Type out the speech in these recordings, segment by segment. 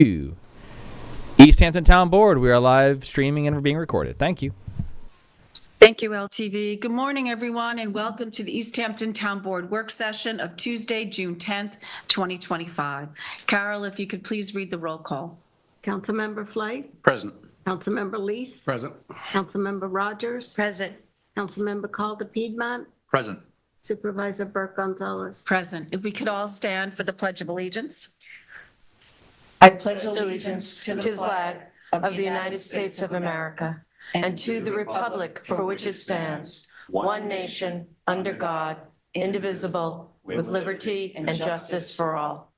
East Hampton Town Board, we are live streaming and we're being recorded. Thank you. Thank you, LTV. Good morning, everyone, and welcome to the East Hampton Town Board work session of Tuesday, June 10th, 2025. Carol, if you could please read the roll call. Councilmember Flight? Present. Councilmember Lease? Present. Councilmember Rogers? Present. Councilmember Calder Piedmont? Present. Supervisor Burke Gonzalez? Present. If we could all stand for the Pledge of Allegiance. I pledge allegiance to the flag of the United States of America and to the republic for which it stands, one nation, under God, indivisible, with liberty and justice for all.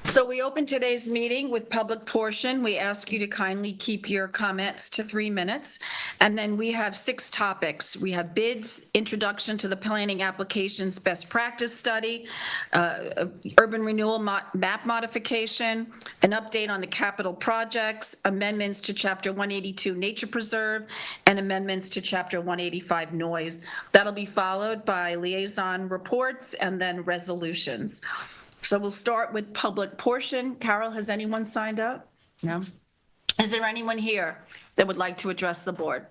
So we open today's meeting with public portion. We ask you to kindly keep your comments to 3 minutes. And then we have 6 topics. We have bids, introduction to the planning applications best practice study, urban renewal map modification, an update on the capital projects, amendments to Chapter 182 Nature Preserve, and amendments to Chapter 185 Noise. That'll be followed by liaison reports and then resolutions. So we'll start with public portion. Carol, has anyone signed up? No? Is there anyone here that would like to address the board?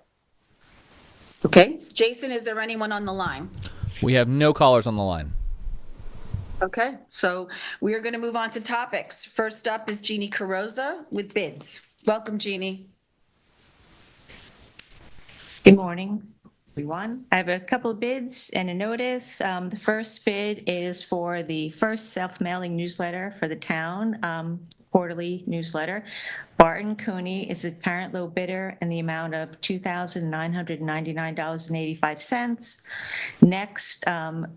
Okay. Jason, is there anyone on the line? We have no callers on the line. Okay, so we are going to move on to topics. First up is Jeannie Carrozza with bids. Welcome, Jeannie. Good morning, everyone. I have a couple of bids and a notice. The first bid is for the first self-mailing newsletter for the town, quarterly newsletter. Barton Cooney is the apparent low bidder in the amount of $2,999.85. Next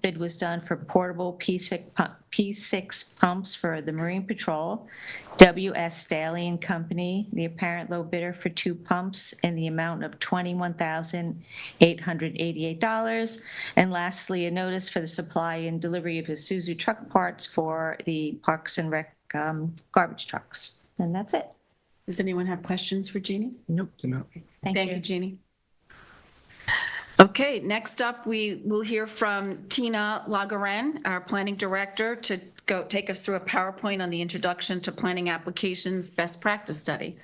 bid was done for portable P6 pumps for the Marine Patrol. W.S. Staley and Company, the apparent low bidder for 2 pumps in the amount of $21,888. And lastly, a notice for the supply and delivery of Isuzu truck parts for the Parks and Rec garbage trucks. And that's it. Does anyone have questions for Jeannie? Nope. No. Thank you, Jeannie. Okay, next up, we will hear from Tina Lagaren, our planning director, to go take us through a PowerPoint on the introduction to planning applications best practice study.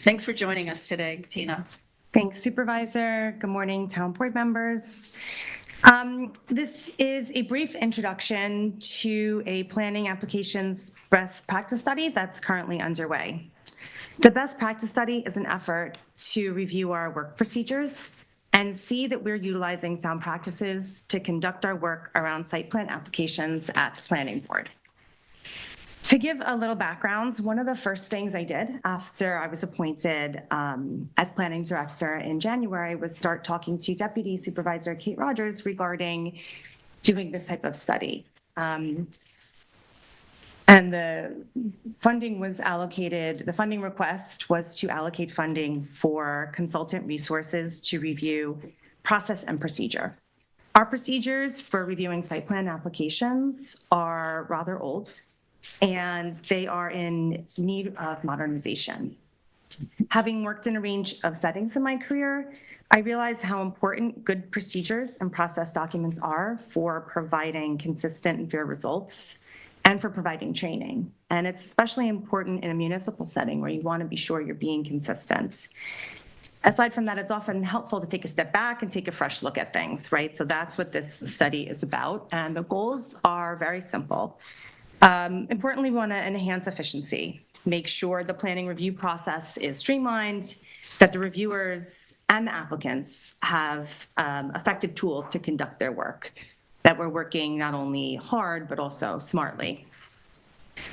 Thanks for joining us today, Tina. Thanks, Supervisor. Good morning, town board members. This is a brief introduction to a planning applications best practice study that's currently underway. The best practice study is an effort to review our work procedures and see that we're utilizing sound practices to conduct our work around site plan applications at the planning board. To give a little background, one of the first things I did after I was appointed as planning director in January was start talking to Deputy Supervisor Kate Rogers regarding doing this type of study. And the funding was allocated, the funding request was to allocate funding for consultant resources to review process and procedure. Our procedures for reviewing site plan applications are rather old, and they are in need of modernization. Having worked in a range of settings in my career, I realized how important good procedures and process documents are for providing consistent and fair results and for providing training. And it's especially important in a municipal setting where you want to be sure you're being consistent. Aside from that, it's often helpful to take a step back and take a fresh look at things, right? So that's what this study is about. And the goals are very simple. Importantly, we want to enhance efficiency, make sure the planning review process is streamlined, that the reviewers and the applicants have effective tools to conduct their work, that we're working not only hard, but also smartly.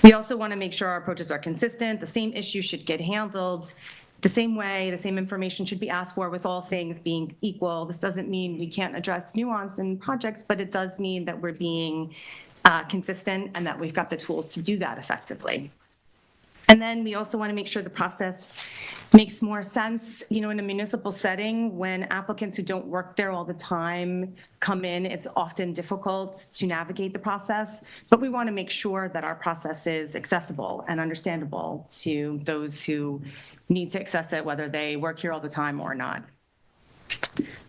We also want to make sure our approaches are consistent. The same issue should get handled the same way, the same information should be asked for with all things being equal. This doesn't mean we can't address nuance in projects, but it does mean that we're being consistent and that we've got the tools to do that effectively. And then we also want to make sure the process makes more sense, in a municipal setting. When applicants who don't work there all the time come in, it's often difficult to navigate the process, but we want to make sure that our process is accessible and understandable to those who need to access it, whether they work here all the time or not.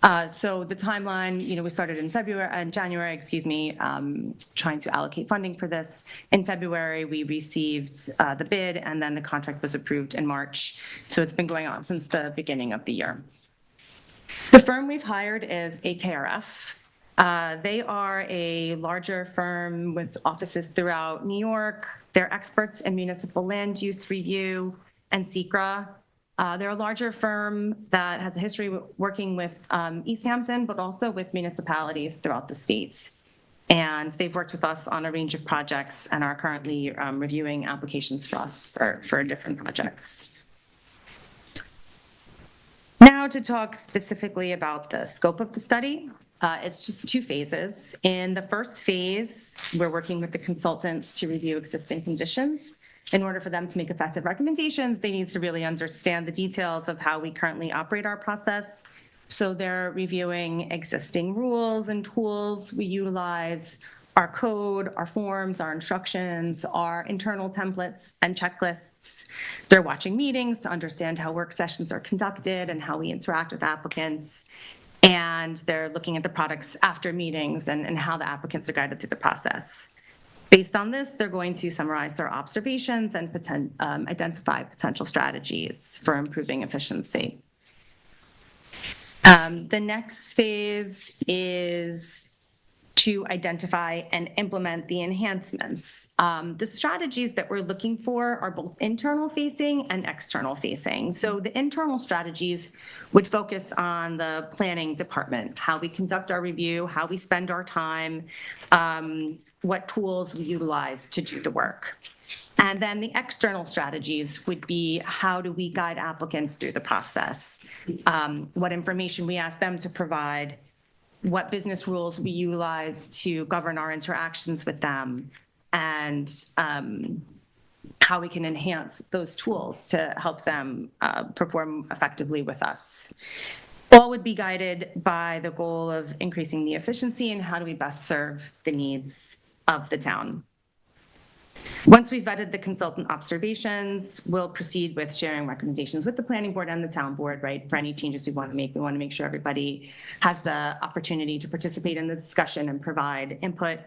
So the timeline, we started in January, trying to allocate funding for this. In February, we received the bid, and then the contract was approved in March. So it's been going on since the beginning of the year. The firm we've hired is AKRF. They are a larger firm with offices throughout New York. They're experts in municipal land use review and SECRA. They're a larger firm that has a history working with East Hampton, but also with municipalities throughout the state. And they've worked with us on a range of projects and are currently reviewing applications for us for different projects. Now to talk specifically about the scope of the study. It's just 2 phases. In the first phase, we're working with the consultants to review existing conditions. In order for them to make effective recommendations, they need to really understand the details of how we currently operate our process. So they're reviewing existing rules and tools we utilize, our code, our forms, our instructions, our internal templates and checklists. They're watching meetings to understand how work sessions are conducted and how we interact with applicants. And they're looking at the products after meetings and how the applicants are guided through the process. Based on this, they're going to summarize their observations and identify potential strategies for improving efficiency. The next phase is to identify and implement the enhancements. The strategies that we're looking for are both internal facing and external facing. So the internal strategies would focus on the planning department, how we conduct our review, how we spend our time, what tools we utilize to do the work. And then the external strategies would be how do we guide applicants through the process, what information we ask them to provide, what business rules we utilize to govern our interactions with them, and how we can enhance those tools to help them perform effectively with us. All would be guided by the goal of increasing the efficiency and how do we best serve the needs of the town. Once we've vetted the consultant observations, we'll proceed with sharing recommendations with the planning board and the town board, right? For any changes we want to make, we want to make sure everybody has the opportunity to participate in the discussion and provide input.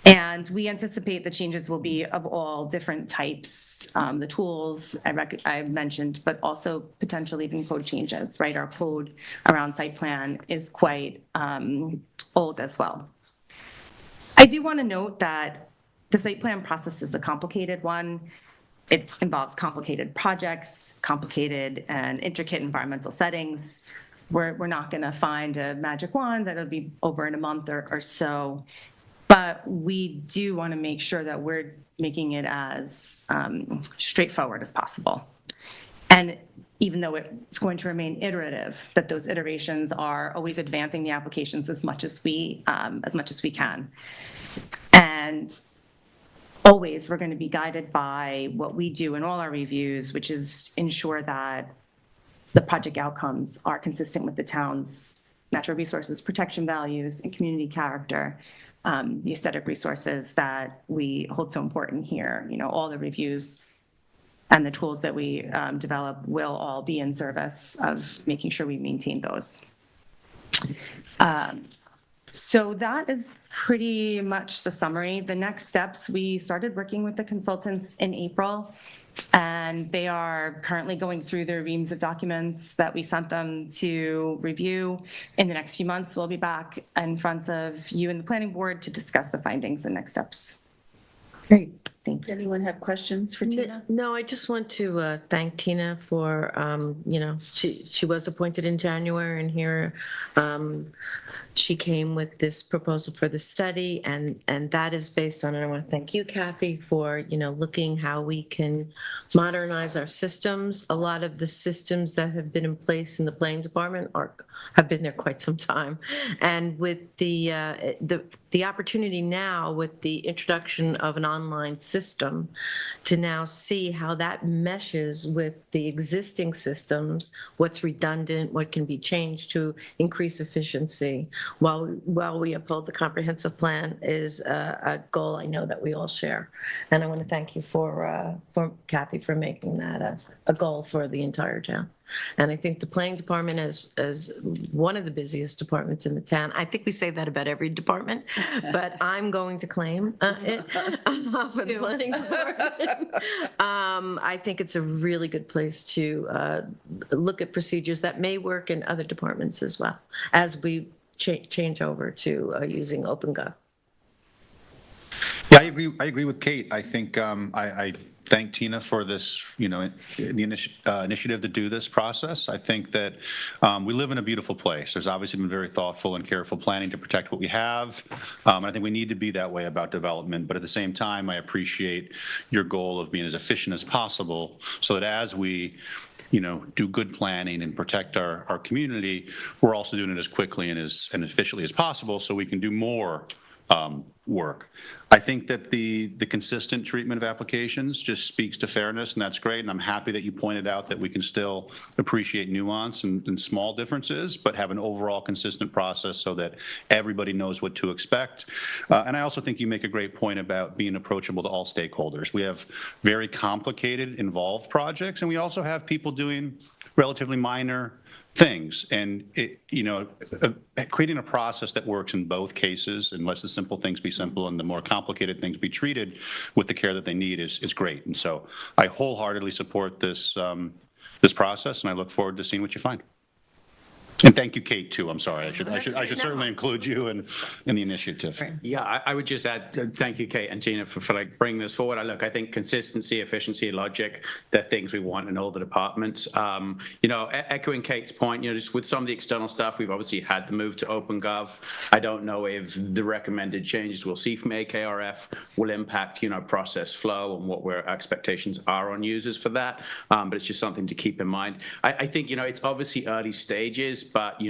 And we anticipate the changes will be of all different types, the tools I mentioned, but also potentially even code changes, right? Our code around site plan is quite old as well. I do want to note that the site plan process is a complicated one. It involves complicated projects, complicated and intricate environmental settings. We're not going to find a magic wand that'll be over in a month or so, but we do want to make sure that we're making it as straightforward as possible. And even though it's going to remain iterative, that those iterations are always advancing the applications as much as we can. And always, we're going to be guided by what we do in all our reviews, which is ensure that the project outcomes are consistent with the town's natural resources protection values and community character, the aesthetic resources that we hold so important here. All the reviews and the tools that we develop will all be in service of making sure we maintain those. So that is pretty much the summary. The next steps, we started working with the consultants in April, and they are currently going through their reams of documents that we sent them to review. In the next few months, we'll be back in front of you and the planning board to discuss the findings and next steps. Great. Thanks. Does anyone have questions for Tina? No, I just want to thank Tina for, she was appointed in January, and here she came with this proposal for the study, and that is based on, and I want to thank you, Kathy, for, looking how we can modernize our systems. A lot of the systems that have been in place in the planning department have been there quite some time. And with the opportunity now with the introduction of an online system to now see how that meshes with the existing systems, what's redundant, what can be changed to increase efficiency while we uphold the comprehensive plan is a goal I know that we all share. And I want to thank you for Kathy for making that a goal for the entire town. And I think the planning department is one of the busiest departments in the town. I think we say that about every department, but I'm going to claim it for the planning department. I think it's a really good place to look at procedures that may work in other departments as well, as we change over to using OpenGov. Yeah, I agree with Kate. I think I thank Tina for this, the initiative to do this process. I think that we live in a beautiful place. There's obviously been very thoughtful and careful planning to protect what we have. And I think we need to be that way about development. But at the same time, I appreciate your goal of being as efficient as possible so that as we do good planning and protect our community, we're also doing it as quickly and as efficiently as possible so we can do more work. I think that the consistent treatment of applications just speaks to fairness, and that's great. And I'm happy that you pointed out that we can still appreciate nuance and small differences, but have an overall consistent process so that everybody knows what to expect. And I also think you make a great point about being approachable to all stakeholders. We have very complicated, involved projects, and we also have people doing relatively minor things. And creating a process that works in both cases and lets the simple things be simple and the more complicated things be treated with the care that they need is great. And so I wholeheartedly support this process, and I look forward to seeing what you find. And thank you, Kate, too. I'm sorry. I should certainly include you in the initiative. Yeah, I would just add, thank you, Kate and Tina, for bringing this forward. I think consistency, efficiency, logic, they're things we want in all the departments. Echoing Kate's point, just with some of the external stuff, we've obviously had the move to OpenGov. I don't know if the recommended changes we'll see from AKRF will impact, process flow and what our expectations are on users for that. But it's just something to keep in mind. I think, it's obviously early stages, but,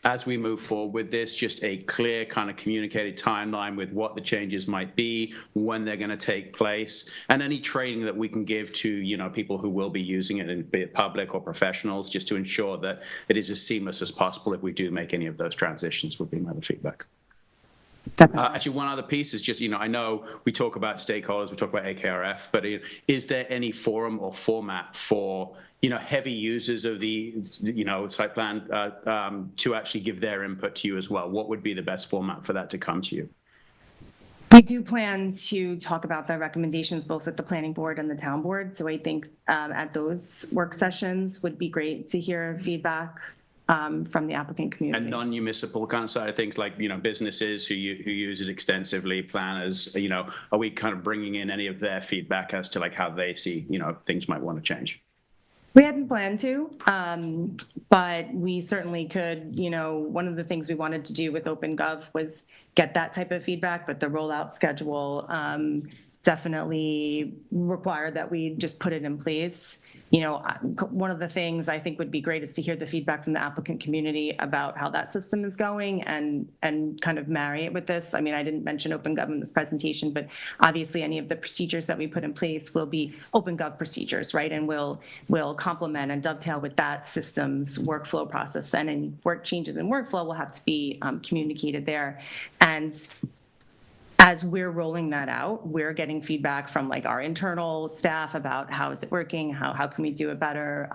as we move forward with this, just a clear kind of communicated timeline with what the changes might be, when they're going to take place, and any training that we can give to, people who will be using it, be it public or professionals, just to ensure that it is as seamless as possible if we do make any of those transitions, would be my feedback. Actually, one other piece is just, I know we talk about stakeholders, we talk about AKRF, but is there any forum or format for heavy users of the, site plan to actually give their input to you as well? What would be the best format for that to come to you? We do plan to talk about the recommendations both at the planning board and the town board. So I think at those work sessions would be great to hear feedback from the applicant community. And non-municipal kind of side of things, like businesses who use it extensively, planners, are we kind of bringing in any of their feedback as to how they see things might want to change? We hadn't planned to, but we certainly could. One of the things we wanted to do with OpenGov was get that type of feedback, but the rollout schedule definitely required that we just put it in place. One of the things I think would be great is to hear the feedback from the applicant community about how that system is going and kind of marry it with this. I didn't mention OpenGov in this presentation, but obviously any of the procedures that we put in place will be OpenGov procedures, right? And will complement and dovetail with that system's workflow process. And any work changes in workflow will have to be communicated there. And as we're rolling that out, we're getting feedback from our internal staff about how is it working, how can we do it better.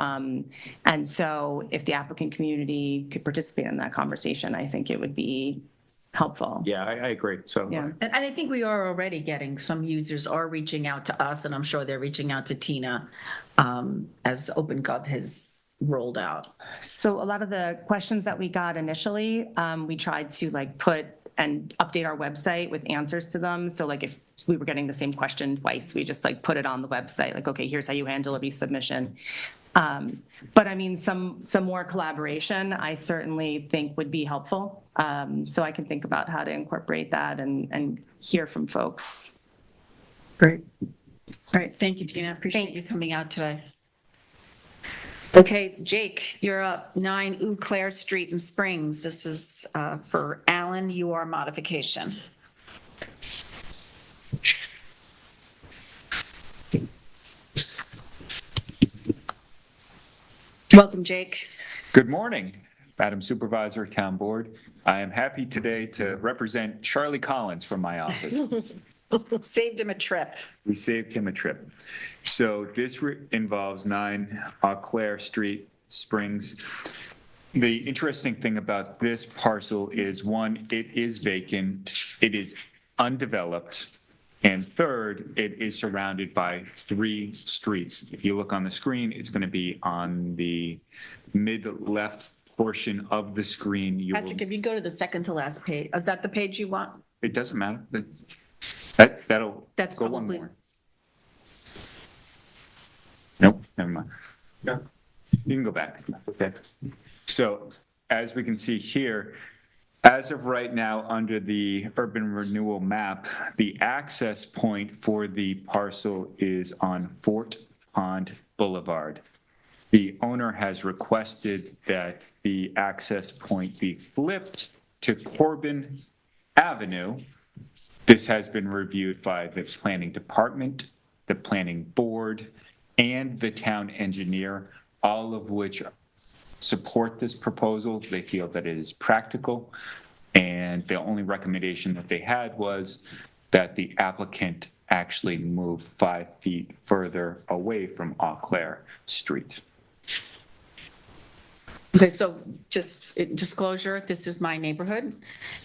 And so if the applicant community could participate in that conversation, I think it would be helpful. Yeah, I agree. So yeah. And I think we are already getting, some users are reaching out to us, and I'm sure they're reaching out to Tina as OpenGov has rolled out. So a lot of the questions that we got initially, we tried to put and update our website with answers to them. So if we were getting the same question twice, we just put it on the website, okay, here's how you handle a resubmission. But some more collaboration, I certainly think would be helpful. So I can think about how to incorporate that and hear from folks. Great. All right. Thank you, Tina. Appreciate you Thanks. coming out today. Okay, Jake, you're up. 9 Eau Claire Street in Springs. This is for Allen UR modification. Welcome, Jake. Good morning, Madam Supervisor, Town Board. I am happy today to represent Charlie Collins from my office. Saved him a trip. We saved him a trip. So this involves 9 Eau Claire Street Springs. The interesting thing about this parcel is, one, it is vacant, it is undeveloped, and third, it is surrounded by 3 streets. If you look on the screen, it's going to be on the mid-left portion of the screen. You will, Patrick, if you go to the second to last page, is that the page you want? it doesn't matter. That'll That's go one probably- more. Nope, never mind. You can go back. Okay. So as we can see here, as of right now, under the urban renewal map, the access point for the parcel is on Fort Pond Boulevard. The owner has requested that the access point be flipped to Corbin Avenue. This has been reviewed by the planning department, the planning board, and the town engineer, all of which support this proposal. They feel that it is practical, and the only recommendation that they had was that the applicant actually move 5 feet further away from Eau Claire Street. Okay, so just disclosure, this is my neighborhood,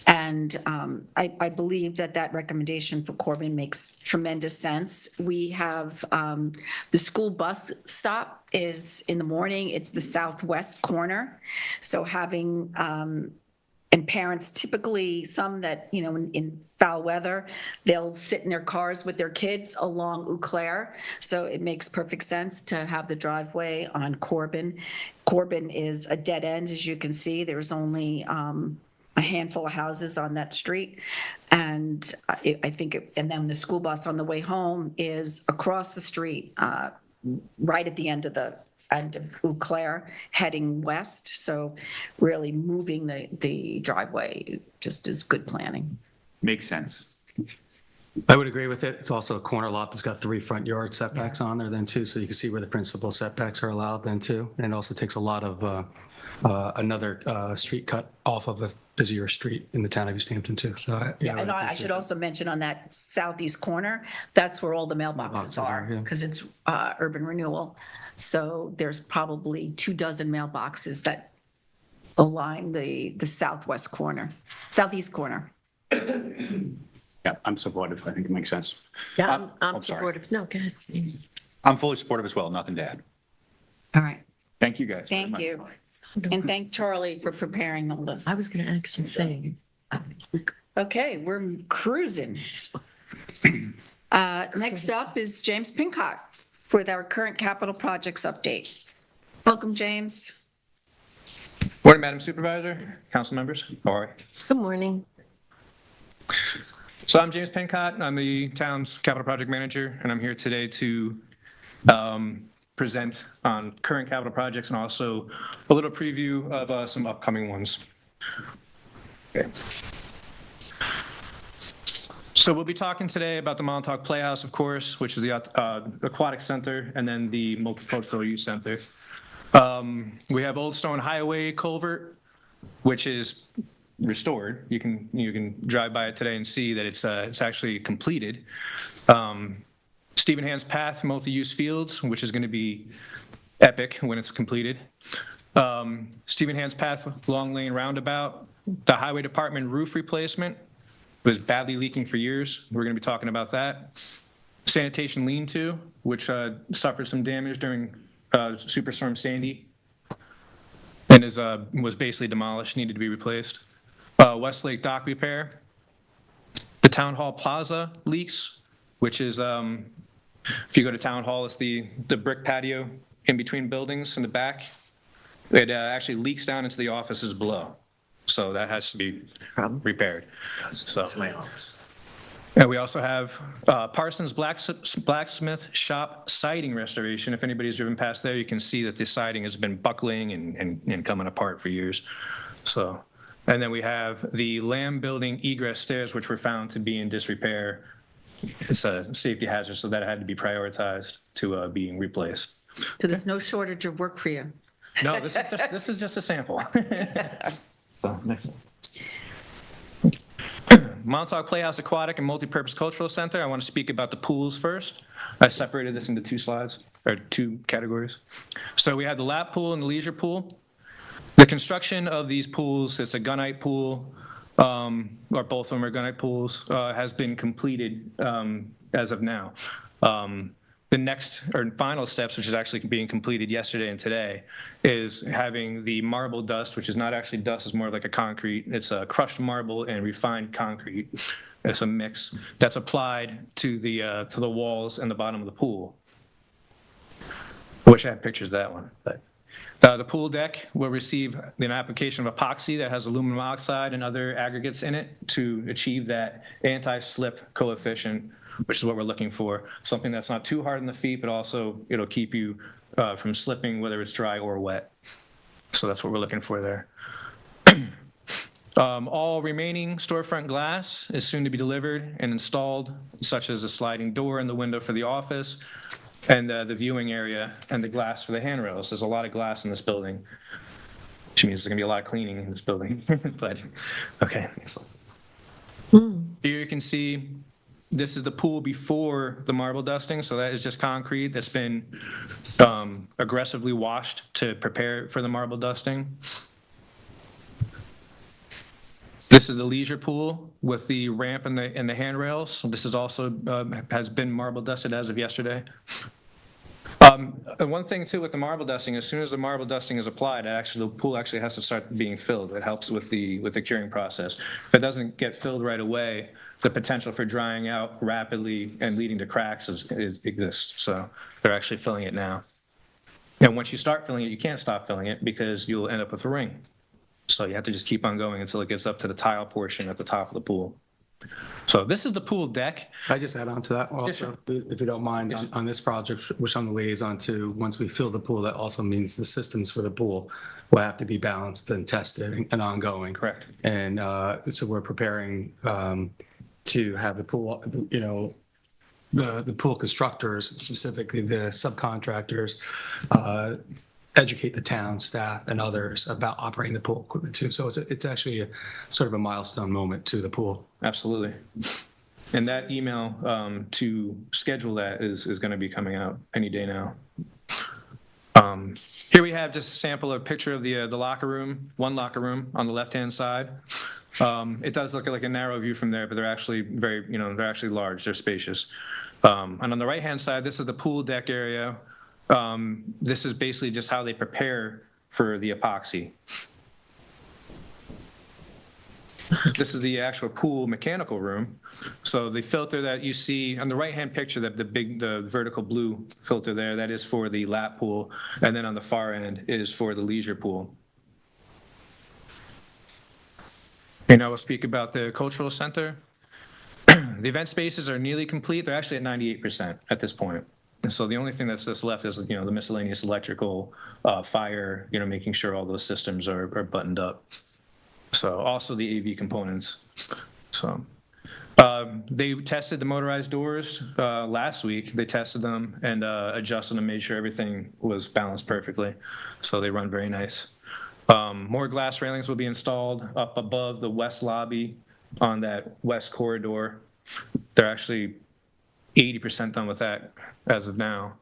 and I believe that that recommendation for Corbin makes tremendous sense. We have, the school bus stop is in the morning, it's the southwest corner, so having, and parents typically, some that, you know, in foul weather, they'll sit in their cars with their kids along Eau Claire. So it makes perfect sense to have the driveway on Corbin. Corbin is a dead end, as you can see. There's only a handful of houses on that street. And I think, and then the school bus on the way home is across the street, right at the end of Eau Claire, heading west. So really moving the driveway just is good planning. Makes sense. I would agree with it. It's also a corner lot that's got 3 front yard setbacks on there then too, so you can see where the principal setbacks are allowed then too. And it also takes a lot of another street cut off of a busier street in the town of East Hampton too. So Yeah, and I should also mention on that southeast corner, that's where all the mailboxes Boxes are, are, yeah. because it's urban renewal. So there's probably 24 mailboxes that align the southwest corner, southeast corner. Yeah, I'm supportive. I think it makes sense. Yeah, I'm sorry. supportive. No, go ahead. I'm fully supportive as well, nothing to add. All right, Thank you, guys. very thank much. you. And thank Charlie for preparing the list. I was going to actually say, Okay, we're cruising. Next up is James Pincott with our current capital projects update. Welcome, James. Morning, Madam Supervisor, council members. How are you? good morning. So I'm James Pincott. I'm the town's capital project manager, and I'm here today to present on current capital projects and also a little preview of some upcoming ones. Okay. So we'll be talking today about the Montauk Playhouse, of course, which is the aquatic center, and then the multicultural youth center. We have Old Stone Highway culvert, which is restored. You can drive by it today and see that it's actually completed. Stephen Hand's Path, multi-use fields, which is going to be epic when it's completed. Stephen Hand's Path, Long Lane Roundabout, the Highway Department roof replacement was badly leaking for years. We're going to be talking about that. Sanitation lean-to, which suffered some damage during Superstorm Sandy and was basically demolished, needed to be replaced. Westlake dock repair. The Town Hall Plaza leaks, which is, if you go to Town Hall, it's the brick patio in between buildings in the back. It actually leaks down into the offices below. So that has to be repaired. So my office. And we also have Parsons Blacksmith Shop siding restoration. If anybody's driven past there, you can see that the siding has been buckling and coming apart for years. So, and then we have the Lamb Building egress stairs, which were found to be in disrepair. It's a safety hazard, so that had to be prioritized to being replaced. So there's no shortage of work for you. No, this is just a sample. So, next one. Montauk Playhouse Aquatic and Multipurpose Cultural Center. I want to speak about the pools first. I separated this into 2 slides. or 2 categories. So we have the lap pool and the leisure pool. The construction of these pools, it's a gunite pool, or both of them are gunite pools, has been completed as of now. The next or final steps, which is actually being completed yesterday and today, is having the marble dust, which is not actually dust, it's more like a concrete. It's a crushed marble and refined concrete. It's a mix that's applied to the walls and the bottom of the pool. I wish I had pictures of that one, but. The pool deck will receive an application of epoxy that has aluminum oxide and other aggregates in it to achieve that anti-slip coefficient, which is what we're looking for. Something that's not too hard on the feet, but also it'll keep you from slipping, whether it's dry or wet. So that's what we're looking for there. All remaining storefront glass is soon to be delivered and installed, such as a sliding door in the window for the office, and the viewing area and the glass for the handrails. There's a lot of glass in this building, which means there's gonna be a lot of cleaning in this building, but, okay. Here you can see, this is the pool before the marble dusting, so that is just concrete that's been aggressively washed to prepare for the marble dusting. This is the leisure pool with the ramp and the handrails. This is also has been marble dusted as of yesterday. And one thing too with the marble dusting, as soon as the marble dusting is applied, the pool actually has to start being filled. It helps with the curing process. If it doesn't get filled right away, the potential for drying out rapidly and leading to cracks exists. So they're actually filling it now. And once you start filling it, you can't stop filling it because you'll end up with a ring. So you have to just keep on going until it gets up to the tile portion at the top of the pool. So this is the pool deck. I just add on to that also, if you don't mind, on this project, which I'm the liaison to, once we fill the pool, that also means the systems for the pool will have to be balanced and tested and ongoing. Correct. And so we're preparing to have the pool, the pool constructors, specifically the subcontractors, educate the town staff and others about operating the pool equipment too. So it's actually a sort of a milestone moment to the pool. Absolutely. And that email to schedule that is going to be coming out any day now. Here we have just a sample of a picture of the locker room, one locker room on the left-hand side. It does look like a narrow view from there, but they're actually they're actually large, they're spacious. And on the right-hand side, this is the pool deck area. This is basically just how they prepare for the epoxy. This is the actual pool mechanical room. So the filter that you see on the right-hand picture, the vertical blue filter there, that is for the lap pool. And then on the far end is for the leisure pool. And I will speak about the cultural center. The event spaces are nearly complete. They're actually at 98% at this point. And so the only thing that's left is, the miscellaneous electrical, fire, making sure all those systems are buttoned up. So also the AV components. So they tested the motorized doors last week. They tested them and adjusted them, made sure everything was balanced perfectly. So they run very nice. More glass railings will be installed up above the west lobby on that west corridor. They're actually 80% done with that as of now.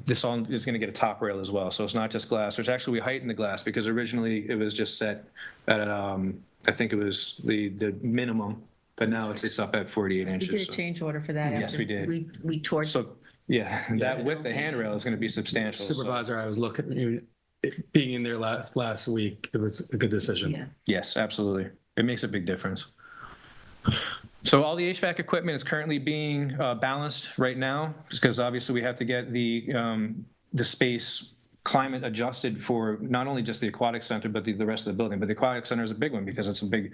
This all is going to get a top rail as well, so it's not just glass. There's actually, we heightened the glass because originally it was just set at, I think it was the minimum, but now it's up at 48 inches. We did a change order for that. Yes, after we did. We tore. So, yeah, that with the handrail is going to be substantial. Supervisor, I was looking, being in there last week, it was a good decision. Yeah. Yes, absolutely. It makes a big difference. So all the HVAC equipment is currently being balanced right now, because obviously we have to get the space climate adjusted for not only just the aquatic center, but the rest of the building. But the aquatic center is a big one because it's a big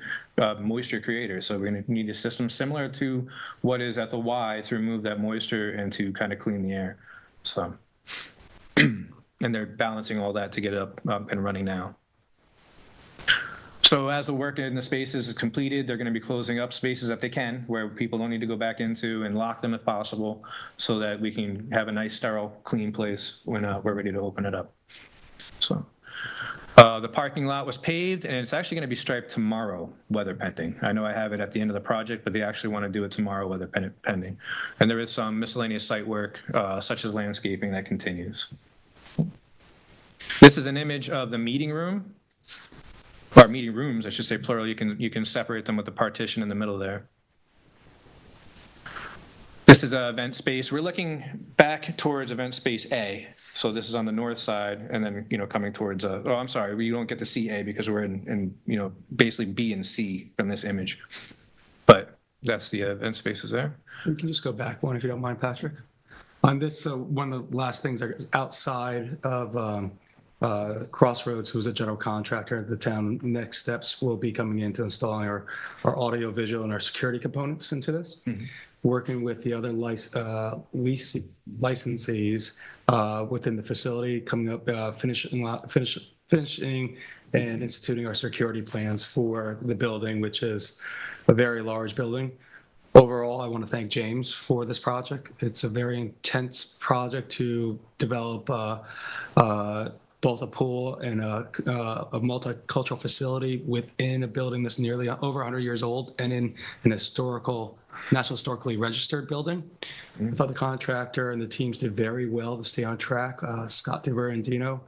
moisture creator. So we're going to need a system similar to what is at the Y to remove that moisture and to kind of clean the air. So, and they're balancing all that to get it up and running now. So as the work in the spaces is completed, they're going to be closing up spaces that they can, where people don't need to go back into, and lock them if possible, so that we can have a nice, sterile, clean place when we're ready to open it up. So The parking lot was paved, and it's actually going to be striped tomorrow, weather pending. I know I have it at the end of the project, but they actually want to do it tomorrow, weather pending. And there is some miscellaneous site work, such as landscaping, that continues. This is an image of the meeting room, or meeting rooms, I should say plural. You can separate them with the partition in the middle there. This is an event space. We're looking back towards event space A. So this is on the north side, and then, coming towards, oh, I'm sorry, we don't get to see A because we're in basically B and C from this image. But that's the event spaces there. We can just go back one if you don't mind, Patrick. On this, so one of the last things is outside of Crossroads, who's a general contractor at the town. Next steps will be coming into installing our audio, visual, and our security components into this. Mm-hmm. Working with the other licensees within the facility, coming up, finishing and instituting our security plans for the building, which is a very large building. Overall, I want to thank James for this project. It's a very intense project to develop both a pool and a multicultural facility within a building that's nearly over 100 years old and in an National Historically Registered building. I thought the contractor and the teams did very well to stay on track. Scott DiVerendino,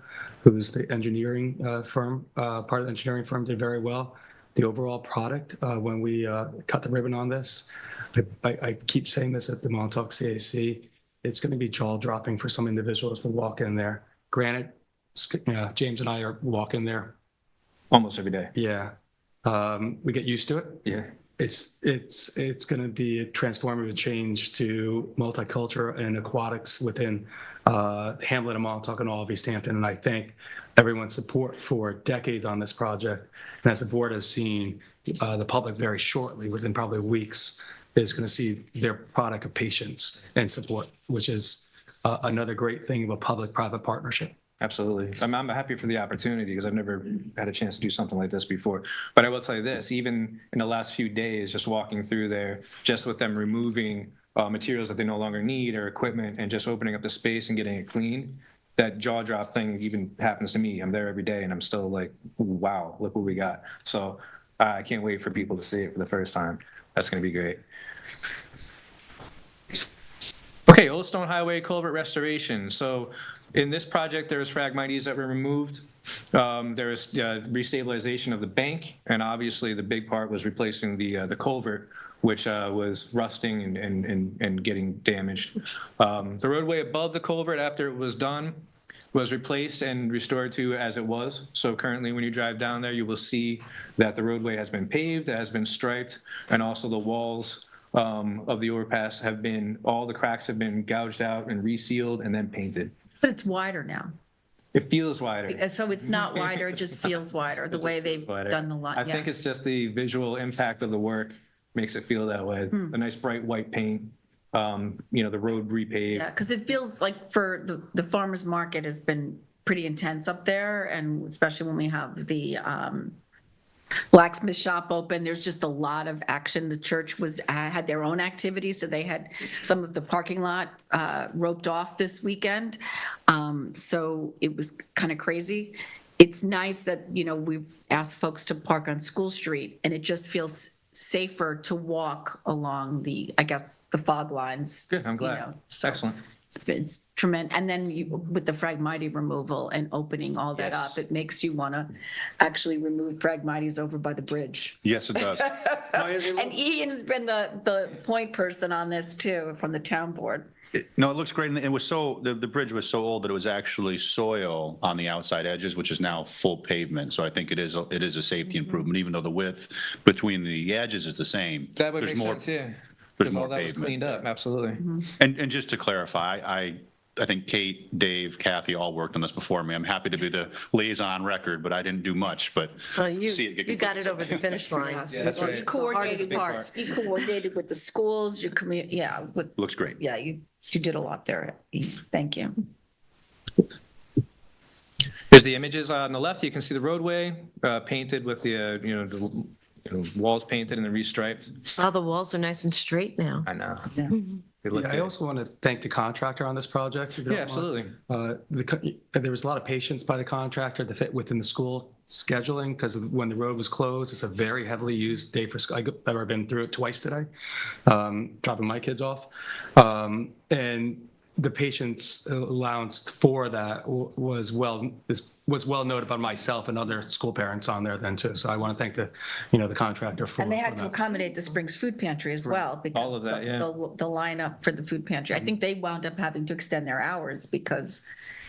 who's the engineering firm, part of the engineering firm, did very well. The overall product, when we cut the ribbon on this, I keep saying this at the Montauk CAC, it's going to be jaw-dropping for some individuals to walk in there. Granted, James and I are walking there Almost every day. Yeah. We get used to it. Yeah. It's going to be a transformative change to multicultural and aquatics within the hamlet of Montauk and all of East Hampton. And I thank everyone's support for decades on this project. And as the board has seen, the public very shortly, within probably weeks, is going to see their product of patience and support, which is another great thing of a public-private partnership. Absolutely. I'm happy for the opportunity because I've never had a chance to do something like this before. But I will tell you this, even in the last few days, just walking through there, just with them removing materials that they no longer need or equipment and just opening up the space and getting it clean, that jaw drop thing even happens to me. I'm there every day and I'm still like, wow, look what we got. So I can't wait for people to see it for the first time. That's going to be great. Okay, Old Stone Highway culvert restoration. So in this project, there was phragmites that were removed. There was restabilization of the bank, and obviously the big part was replacing the culvert, which was rusting and getting damaged. The roadway above the culvert, after it was done, was replaced and restored to as it was. So currently, when you drive down there, you will see that the roadway has been paved, it has been striped, and also the walls of the overpass have been, all the cracks have been gouged out and resealed and then painted. But it's wider now. It feels wider. So it's not wider, it just feels wider, the way they've done the line. I think it's just the visual impact of the work makes it feel that way. The nice bright white paint, the road repaved. Yeah, because it feels like for the farmer's market has been pretty intense up there, and especially when we have the blacksmith shop open, there's just a lot of action. The church had their own activities, so they had some of the parking lot roped off this weekend. So it was kind of crazy. It's nice that, we've asked folks to park on School Street, and it just feels safer to walk along the fog lines. Good, I'm glad. Excellent. It's tremendous. And then with the phragmite removal and opening all that up, it makes you want to actually remove phragmites over by the bridge. Yes, it does. And Ian's been the point person on this too, from the town board. No, it looks great. And it was the bridge was so old that it was actually soil on the outside edges, which is now full pavement. So I think it is a safety improvement, even though the width between the edges is the same. That would make sense, yeah. There's Because more all that was pavement. cleaned up, absolutely. And just to clarify, I think Kate, Dave, Kathy all worked on this before me. I'm happy to be the liaison on record, but I didn't do much, but see it get You got it over the finish line. Yeah, that's right. You coordinated, you coordinated with the schools, you looks great. yeah, you did a lot there. Ian. Thank you. Here's the images on the left. You can see the roadway painted with the walls painted and then restriped. All the walls are nice and straight now. I know. Yeah. They look Yeah, I good. also want to thank the contractor on this project. if you Yeah, don't mind. absolutely. There was a lot of patience by the contractor to fit within the school scheduling, because when the road was closed, it's a very heavily used day for school. I've ever been through it twice today, dropping my kids off. And the patience allowance for that was well noted by myself and other school parents on there then too. So I want to thank the contractor for. And they had for to that. accommodate the Springs Food Pantry as well. because All of that, yeah. The lineup for the food pantry. I think they wound up having to extend their hours because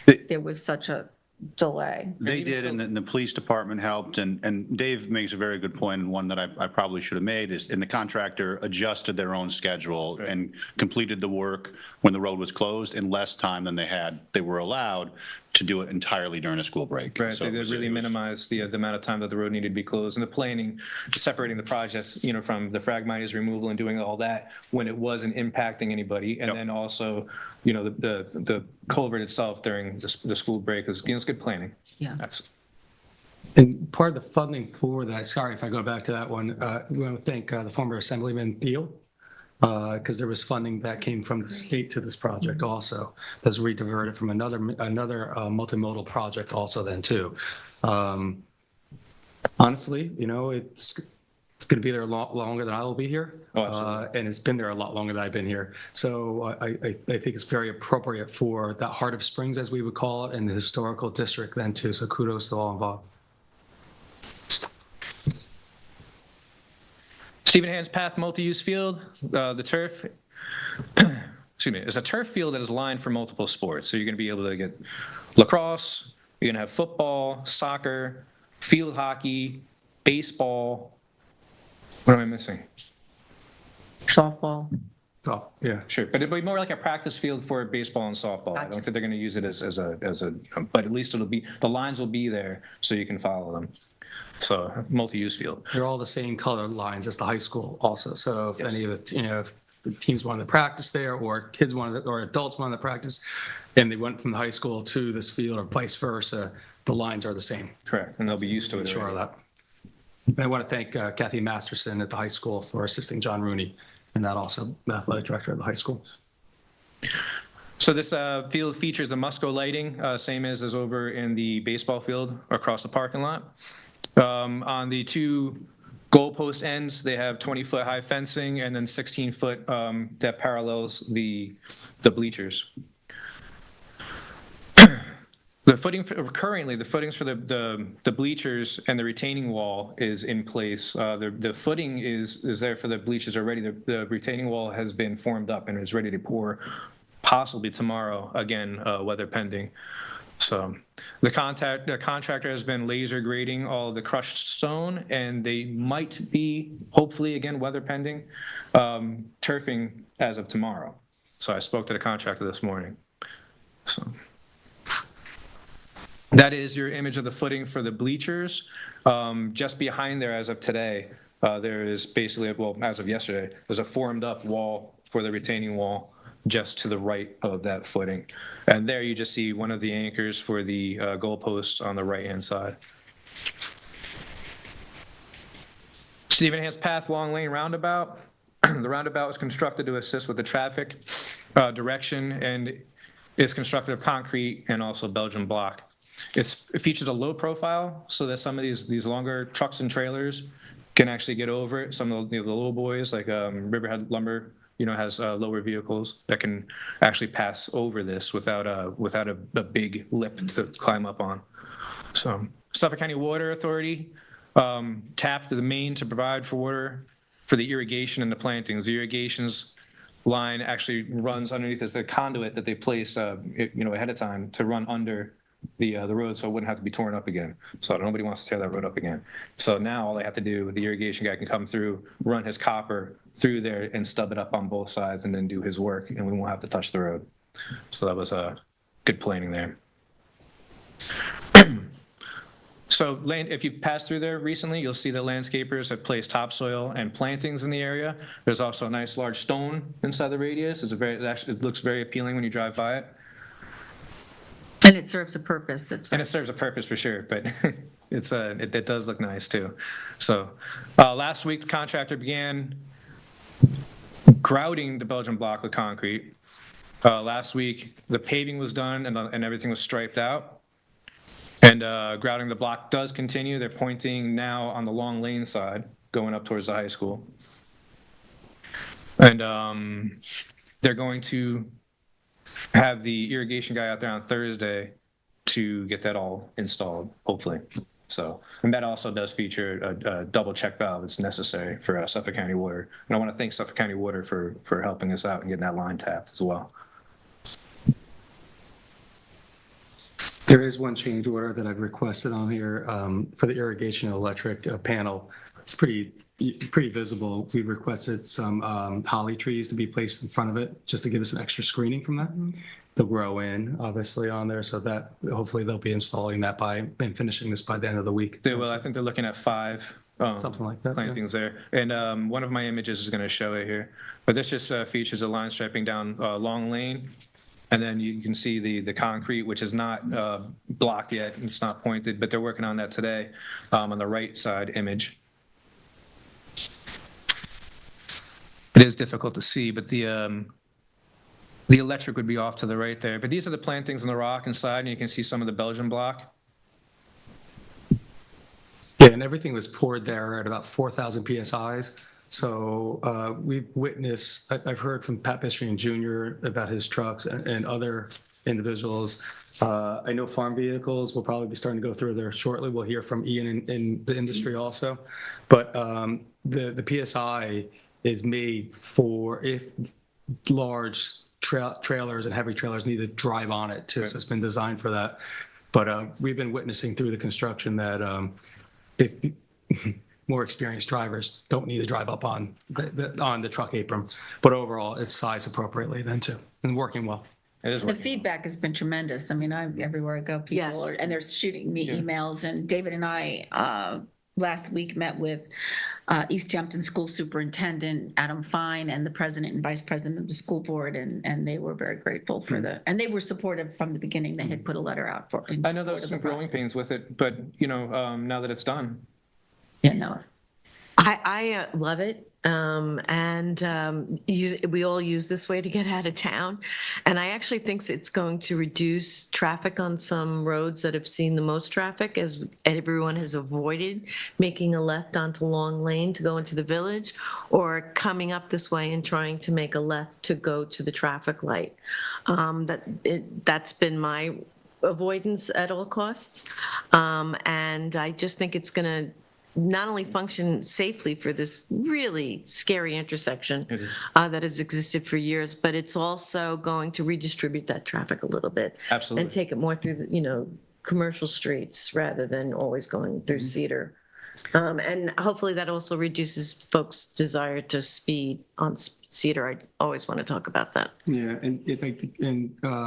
there was such a delay. They did, and the police department helped, and Dave makes a very good point, and one that I probably should have made is, and the contractor adjusted their own schedule and completed the work when the road was closed in less time than they were allowed to do it entirely during a school break. Right, So they it did was- really it was- minimize the amount of time that the road needed to be closed, and the planning, separating the projects, from the phragmites removal and doing all that when it wasn't impacting anybody, and Yep. then also, the culvert itself during the school break is, it's good planning. Yeah. That's, And part of the funding for that, sorry if I go back to that one, we want to thank the former Assemblyman Thiel, because there was funding that came from the state to this project also. That's rediverted from another multimodal project also then too. Honestly, it's going to be there a lot longer than I will be here. Oh, absolutely. And it's been there a lot longer than I've been here. So I think it's very appropriate for that heart of Springs, as we would call it, and the historical district then too. So kudos to all involved. Stephen Hans Path Multi-Use Field, the turf, excuse me, is a turf field that is lined for multiple sports. So you're going to be able to get lacrosse, you're going to have football, soccer, field hockey, baseball. What am I missing? Softball. Oh, yeah. Sure, but it'll be more like a practice field for baseball and softball. I don't Gotcha. think they're going to use it as a, but at least the lines will be there so you can follow them. So multi-use field. They're all the same color lines as the high school also. So if any of the, if the teams wanted to practice there, or kids wanted to, or adults wanted to practice, and they went from the high school to this field or vice versa, the lines are the same. Correct, and they'll be used to it. Sure of already. that. And I want to thank Kathy Masterson at the high school for assisting John Rooney, and that also the athletic director of the high school. So this field features the Musco lighting, same as over in the baseball field across the parking lot. On the two goalpost ends, they have 20-foot high fencing and then 16-foot that parallels the bleachers. The footing currently, the footings for the bleachers and the retaining wall is in place. The footing is there for the bleachers already. The retaining wall has been formed up and is ready to pour, possibly tomorrow. Again, weather pending. So the contractor has been laser grading all the crushed stone, and they might be, hopefully, again, weather pending, turfing as of tomorrow. So I spoke to the contractor this morning. So that is your image of the footing for the bleachers. Just behind there, as of today, there is basically, well, as of yesterday, there's a formed up wall for the retaining wall just to the right of that footing. And there you just see one of the anchors for the goalposts on the right-hand side. Stephen Hans Path Long Lane Roundabout. The roundabout was constructed to assist with the traffic direction, and is constructed of concrete and also Belgian block. It features a low profile so that some of these longer trucks and trailers can actually get over it. Some of the little boys, like Riverhead Lumber, has lower vehicles that can actually pass over this without a big lip to climb up on. So Suffolk County Water Authority tapped the main to provide for water for the irrigation and the plantings. The irrigations line actually runs underneath as a conduit that they place ahead of time to run under the road, so it wouldn't have to be torn up again. So nobody wants to tear that road up again. So now all they have to do, the irrigation guy can come through, run his copper through there and stub it up on both sides and then do his work, and we won't have to touch the road. So that was good planning there. So if you pass through there recently, you'll see that landscapers have placed topsoil and plantings in the area. There's also a nice large stone inside the radius. It looks very appealing when you drive by it. And it serves a purpose. And it serves a purpose for sure, but it does look nice too. So last week, the contractor began grouting the Belgian block with concrete. Last week, the paving was done and everything was striped out. And grouting the block does continue. They're pointing now on the Long Lane side, going up towards the high school. And they're going to have the irrigation guy out there on Thursday to get that all installed, hopefully. So, and that also does feature a double check valve that's necessary for Suffolk County Water. And I want to thank Suffolk County Water for helping us out and getting that line tapped as well. There is one change order that I've requested on here for the irrigation electric panel. It's pretty visible. We requested some holly trees to be placed in front of it just to give us an extra screening from that. They'll grow in, obviously, on there, so that hopefully they'll be installing that and finishing this by the end of the week. They will. I think they're looking at 5 Something like that. plantings there. And one of my images is going to show it here. But this just features a line striping down Long Lane. And then you can see the concrete, which is not blocked yet. It's not pointed, but they're working on that today on the right side image. It is difficult to see, but the electric would be off to the right there. But these are the plantings in the rock inside, and you can see some of the Belgian block. Yeah, and everything was poured there at about 4,000 PSIs. So we've witnessed, I've heard from Pat Pistrian Jr. about his trucks and other individuals. I know farm vehicles will probably be starting to go through there shortly. We'll hear from Ian in the industry also. But the PSI is made for if large trailers and heavy trailers need to drive on it too. So it's been designed for that. But we've been witnessing through the construction that if more experienced drivers don't need to drive up on the truck apron, but overall it's sized appropriately then too and working well. It is The working. feedback has been tremendous. I mean, everywhere I go, people Yes. are, and they're shooting me emails. And David and I last week met with East Hampton School Superintendent Adam Fine and the president and vice president of the school board, and they were very grateful for and they were supportive from the beginning. They had put a letter out for. I know there was some growing pains with it, but now that it's done. Yeah, no. I love it. We all use this way to get out of town. And I actually think it's going to reduce traffic on some roads that have seen the most traffic, as everyone has avoided making a left onto Long Lane to go into the village, or coming up this way and trying to make a left to go to the traffic light. That's been my avoidance at all costs. And I just think it's going to not only function safely for this really scary intersection that has existed for years, but it's also going to redistribute that traffic a little bit. Absolutely. And take it more through the, commercial streets rather than always going through Cedar. And hopefully that also reduces folks' desire to speed on Cedar. I always want to talk about that. Yeah, and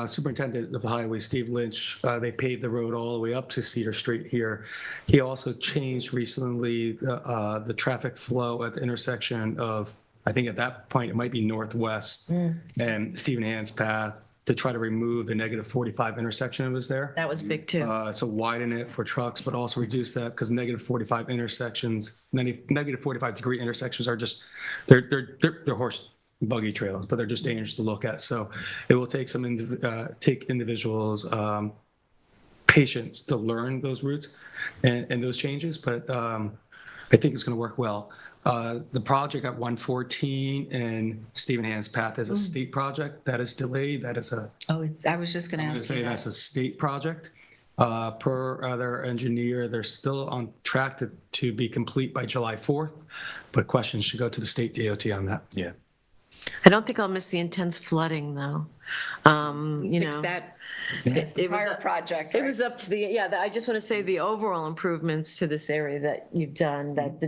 Superintendent of the Highway, Steve Lynch, they paved the road all the way up to Cedar Street here. He also changed recently the traffic flow at the intersection of, I think at that point, it might be Northwest and Stephen Hand's path, to try to remove the -45 intersection that was there. That was big too. So widen it for trucks, but also reduce that, because -45 intersections, -45-degree intersections are just, they're horse buggy trails, but they're just dangerous to look at. So it will take take individuals' patience to learn those routes and those changes, but I think it's going to work well. The project at 114 and Stephen Hand's Path is a state project that is delayed. That is I was just going to ask you that's that. a state project. Per their engineer, they're still on track to be complete by July 4th, but questions should go to the state DOT on that. Yeah. I don't think I'll miss the intense flooding though. Fix that. It's the It was prior a- project, It right? was up to I just want to say the overall improvements to this area that you've done, that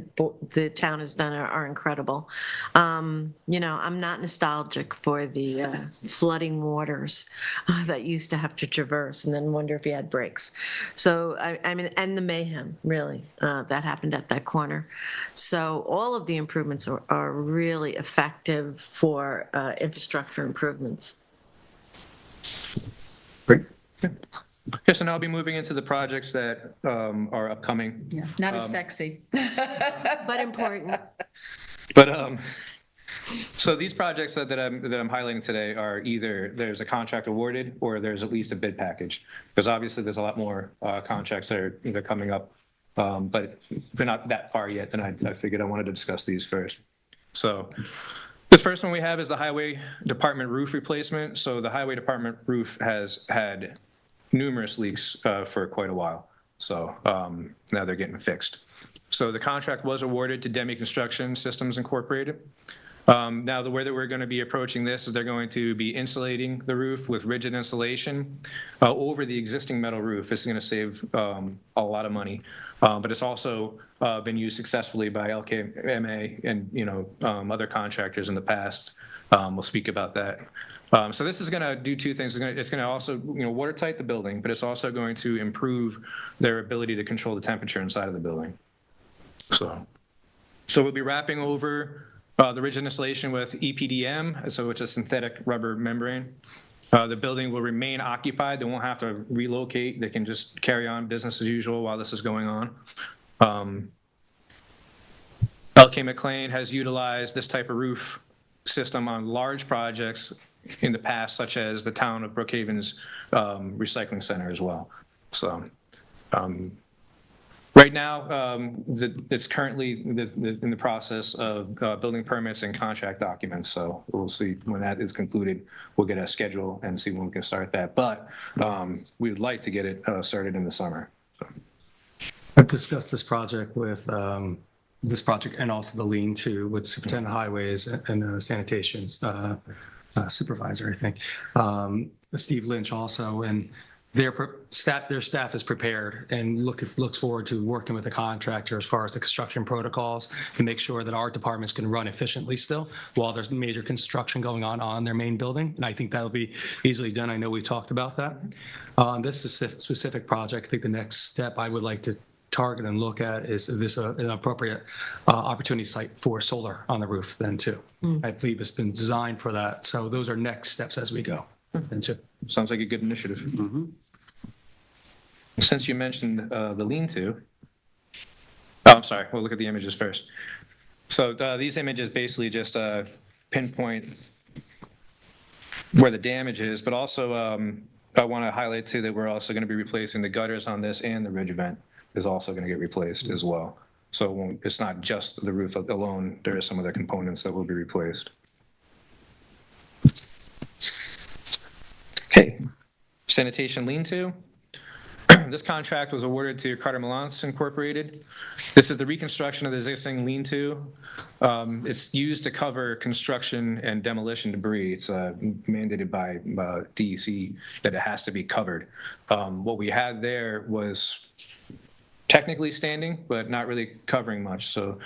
the town has done are incredible. I'm not nostalgic for the flooding waters that you used to have to traverse and then wonder if you had brakes. So, I mean, and the mayhem, really, that happened at that corner. So all of the improvements are really effective for infrastructure improvements. Great. Yes, and I'll be moving into the projects that are upcoming. Yeah, not as sexy. But important. But So these projects that I'm highlighting today are either there's a contract awarded or there's at least a bid package. Because obviously there's a lot more contracts that are either coming up, but they're not that far yet. Then I figured I wanted to discuss these first. So this first one we have is the highway department roof replacement. So the highway department roof has had numerous leaks for quite a while. So now they're getting fixed. So the contract was awarded to Demi Construction Systems Incorporated. Now, the way that we're going to be approaching this is they're going to be insulating the roof with rigid insulation over the existing metal roof. This is going to save a lot of money, but it's also been used successfully by LKMA and other contractors in the past. We'll speak about that. So this is going to do two things. It's going to also watertight the building, but it's also going to improve their ability to control the temperature inside of the building. So we'll be wrapping over the rigid insulation with EPDM, so it's a synthetic rubber membrane. The building will remain occupied. They won't have to relocate. They can just carry on business as usual while this is going on. LK McLean has utilized this type of roof system on large projects in the past, such as the town of Brookhaven's recycling center as well. So right now, it's currently in the process of building permits and contract documents. So we'll see when that is concluded. We'll get a schedule and see when we can start that. But we would like to get it started in the summer. So. I've discussed this project with and also the lean-to with Superintendent Highways and Sanitation Supervisor, I think, Steve Lynch also, and their staff is prepared and looks forward to working with the contractor as far as the construction protocols to make sure that our departments can run efficiently still while there's major construction going on their main building. And I think that'll be easily done. I know we talked about that. On this specific project, I think the next step I would like to target and look at is this an appropriate opportunity site for solar on the roof then too. I believe it's been designed for that. So those are next steps as we go. Sounds like a good initiative. Since you mentioned the lean-to, I'm sorry, we'll look at the images first. So these images basically just pinpoint where the damage is, but also I want to highlight too that we're also going to be replacing the gutters on this, and the ridge vent is also going to get replaced as well. So it's not just the roof alone. There are some other components that will be replaced. Okay, sanitation lean-to. This contract was awarded to Carter Malance Incorporated. This is the reconstruction of the existing lean-to. It's used to cover construction and demolition debris. It's mandated by DEC that it has to be covered. What we had there was technically standing, but not really covering much. So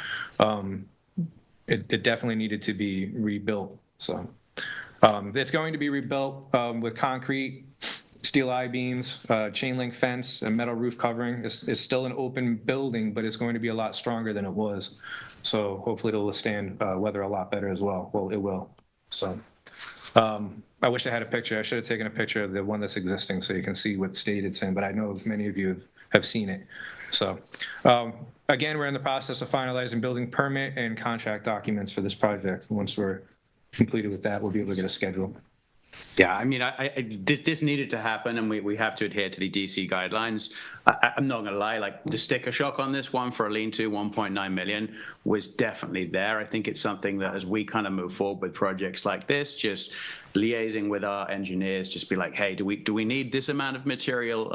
it definitely needed to be rebuilt. So it's going to be rebuilt with concrete, steel I-beams, chain link fence, and metal roof covering. It's still an open building, but it's going to be a lot stronger than it was. So hopefully it'll withstand weather a lot better as well. Well, it will. So I wish I had a picture. I should have taken a picture of the one that's existing so you can see what state it's in, but I know many of you have seen it. So again, we're in the process of finalizing building permit and contract documents for this project. Once we're completed with that, we'll be able to get a schedule. Yeah, I mean, this needed to happen, and we have to adhere to the DC guidelines. I'm not going to lie, like the sticker shock on this one for a lean-to 1.9 million was definitely there. I think it's something that as we kind of move forward with projects like this, just liaising with our engineers, just be like, hey, do we need this amount of material?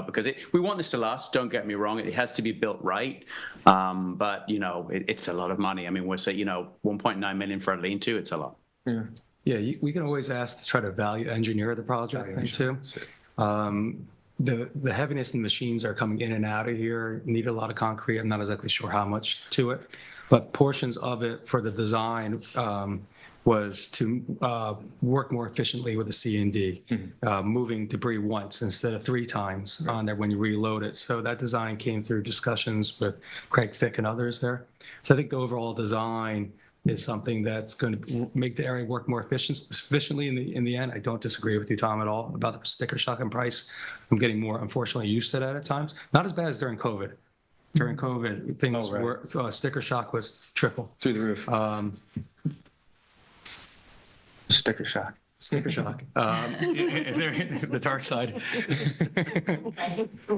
Because we want this to last. Don't get me wrong, it has to be built right, but it's a lot of money. I mean, we're saying 1.9 million for a lean-to, it's a lot. Yeah. Yeah, we can always ask to try to value engineer the project too. The heaviness in the machines are coming in and out of here, need a lot of concrete. I'm not exactly sure how much to it, but portions of it for the design was to work more efficiently with the C&D, moving debris once instead of 3 times on there when you reload it. So that design came through discussions with Craig Fick and others there. So I think the overall design is something that's going to make the area work more efficiently in the end. I don't disagree with you, Tom, at all about the sticker shock and price. I'm getting more, unfortunately, used to that at times. Not as bad as during COVID. During COVID, things were sticker shock was triple Through the roof. Sticker shock. Sticker shock. The dark side.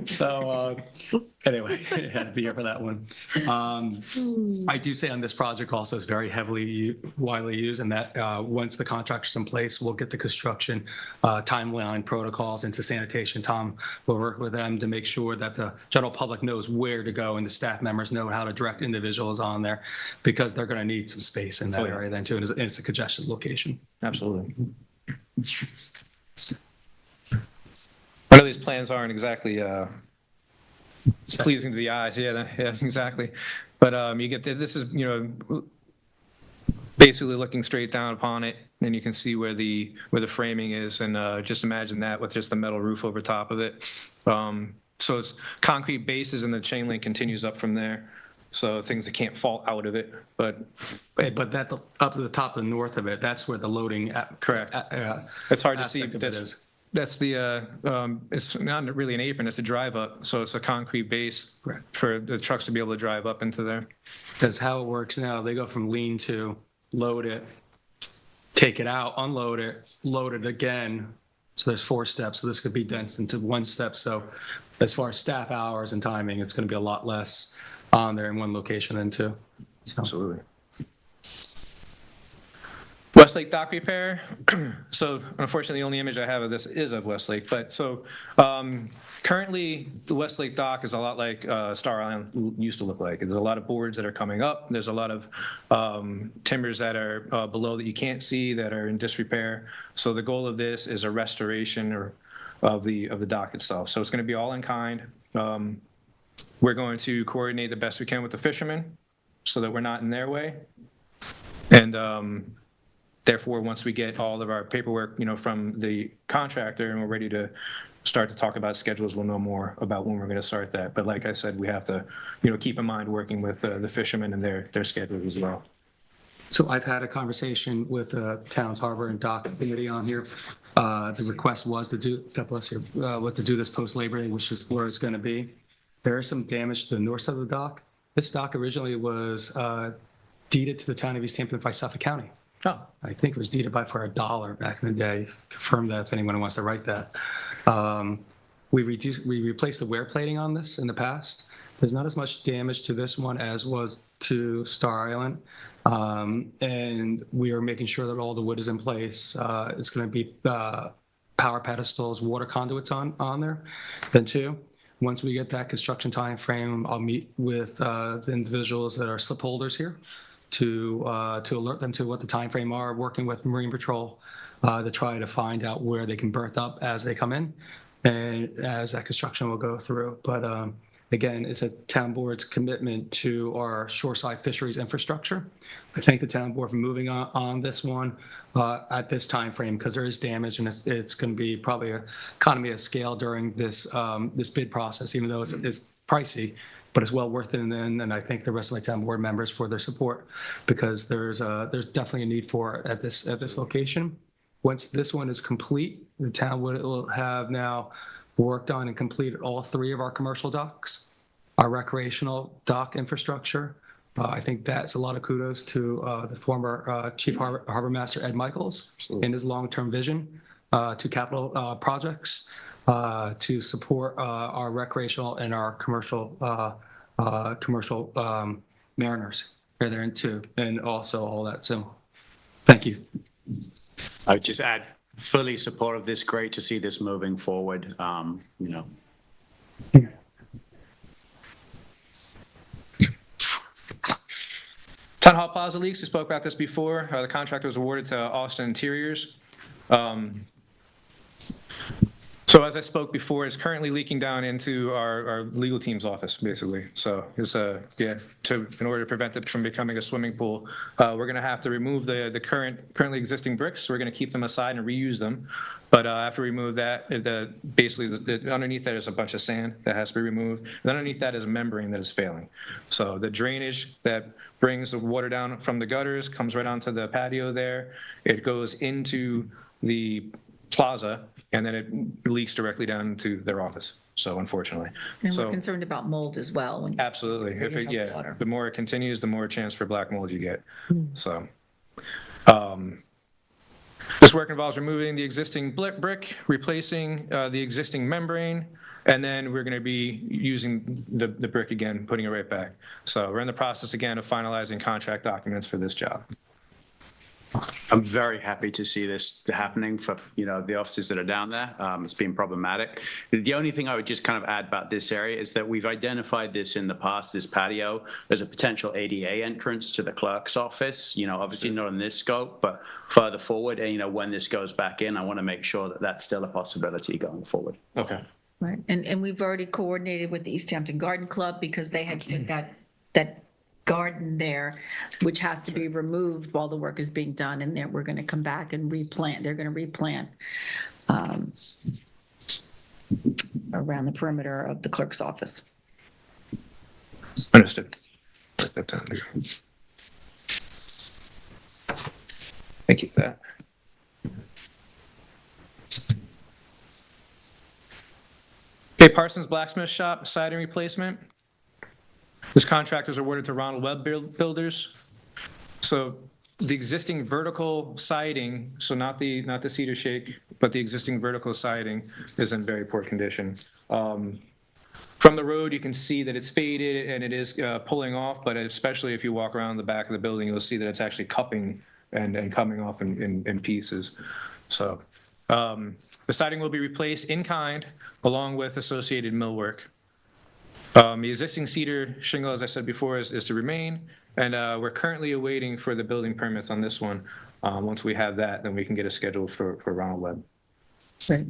So anyway, had to be here for that one. I do say on this project also is very heavily widely used, and that once the contractor's in place, we'll get the construction timeline protocols into sanitation. Tom will work with them to make sure that the general public knows where to go and the staff members know how to direct individuals on there, because they're going to need some space in that area then too, and it's a congested location. Absolutely. I know these plans aren't exactly pleasing to the eyes. Yeah, exactly. But you get this is basically looking straight down upon it, and you can see where the framing is, and just imagine that with just the metal roof over top of it. So it's concrete bases, and the chain link continues up from there. So things that can't fall out of it, but that up to the top of the north of it, that's where the loading. Correct. It's hard to see. Is. That's the it's not really an apron, it's a drive up. So it's a concrete base for the trucks to be able to drive up into there. That's how it works now. They go from lean to load it, take it out, unload it, load it again. So there's 4 steps. So this could be condensed into 1 step. So as far as staff hours and timing, it's going to be a lot less on there in one location than 2. So. Absolutely. Westlake dock repair. So unfortunately, the only image I have of this is of Westlake. But so currently, the Westlake dock is a lot like Star Island used to look like. There's a lot of boards that are coming up. There's a lot of timbers that are below that you can't see that are in disrepair. So the goal of this is a restoration of the dock itself. So it's going to be all in kind. We're going to coordinate the best we can with the fishermen so that we're not in their way. And therefore, once we get all of our paperwork, from the contractor and we're ready to start to talk about schedules, we'll know more about when we're going to start that. But like I said, we have to, keep in mind working with the fishermen and their schedule as well. So I've had a conversation with the town's harbor and dock committee on here. The request was to do, God bless you, was to do this post Labor Day, which is where it's going to be. There is some damage to the north side of the dock. This dock originally was deeded to the town of East Hampton by Suffolk County. Oh, I think it was deeded by for $1 back in the day. Confirm that if anyone wants to write that. We replaced the wear plating on this in the past. There's not as much damage to this one as was to Star Island. And we are making sure that all the wood is in place. It's going to be power pedestals, water conduits on there then too. Once we get that construction time frame, I'll meet with the individuals that are slip holders here to alert them to what the time frame are, working with Marine Patrol to try to find out where they can berth up as they come in and as that construction will go through. But again, it's a town board's commitment to our shoreside fisheries infrastructure. I thank the town board for moving on this one at this time frame, because there is damage, and it's going to be probably an economy of scale during this this bid process, even though it's pricey, but it's well worth it. And I thank the rest of my town board members for their support, because there's definitely a need for it at this location. Once this one is complete, the town will have now worked on and completed all 3 of our commercial docks, our recreational dock infrastructure. I think that's a lot of kudos to the former Chief Harbor Master Ed Michaels in his long-term vision to capital projects to support our recreational and our commercial mariners are there too, and also all that. So, thank you. I would just add, fully supportive. This great to see this moving forward. Town Hall Plaza leaks, we spoke about this before. The contract was awarded to Austin Interiors. So as I spoke before, it's currently leaking down into our legal team's office, basically. So it's in order to prevent it from becoming a swimming pool, we're going to have to remove the currently existing bricks. We're going to keep them aside and reuse them. But after we remove that, basically underneath that is a bunch of sand that has to be removed. And underneath that is a membrane that is failing. So the drainage that brings the water down from the gutters comes right onto the patio there. It goes into the plaza, and then it leaks directly down into their office. So unfortunately. And we're concerned about mold as well. When Absolutely. water. The more it continues, the more chance for black mold you get. So This work involves removing the existing brick, replacing the existing membrane, and then we're going to be using the brick again, putting it right back. So we're in the process again of finalizing contract documents for this job. I'm very happy to see this happening for, the offices that are down there. It's been problematic. The only thing I would just kind of add about this area is that we've identified this in the past, this patio, as a potential ADA entrance to the clerk's office, obviously not in this scope, but further forward, and, when this goes back in, I want to make sure that that's still a possibility going forward. Okay. Right, and we've already coordinated with the East Hampton Garden Club because they had put that garden there, which has to be removed while the work is being done, and then we're going to come back and replant. They're going to replant around the perimeter of the clerk's office. Understood. Write that down. Thank you for that. Okay, Parsons Blacksmith Shop siding replacement. This contract was awarded to Ronald Webb Builders. So the existing vertical siding, so not the cedar shake, but the existing vertical siding is in very poor condition. From the road, you can see that it's faded and it is pulling off, but especially if you walk around the back of the building, you'll see that it's actually cupping and coming off in pieces. So the siding will be replaced in kind along with associated millwork. The existing cedar shingle, as I said before, is to remain, and we're currently awaiting for the building permits on this one. Once we have that, then we can get a schedule for Ronald Webb. Right.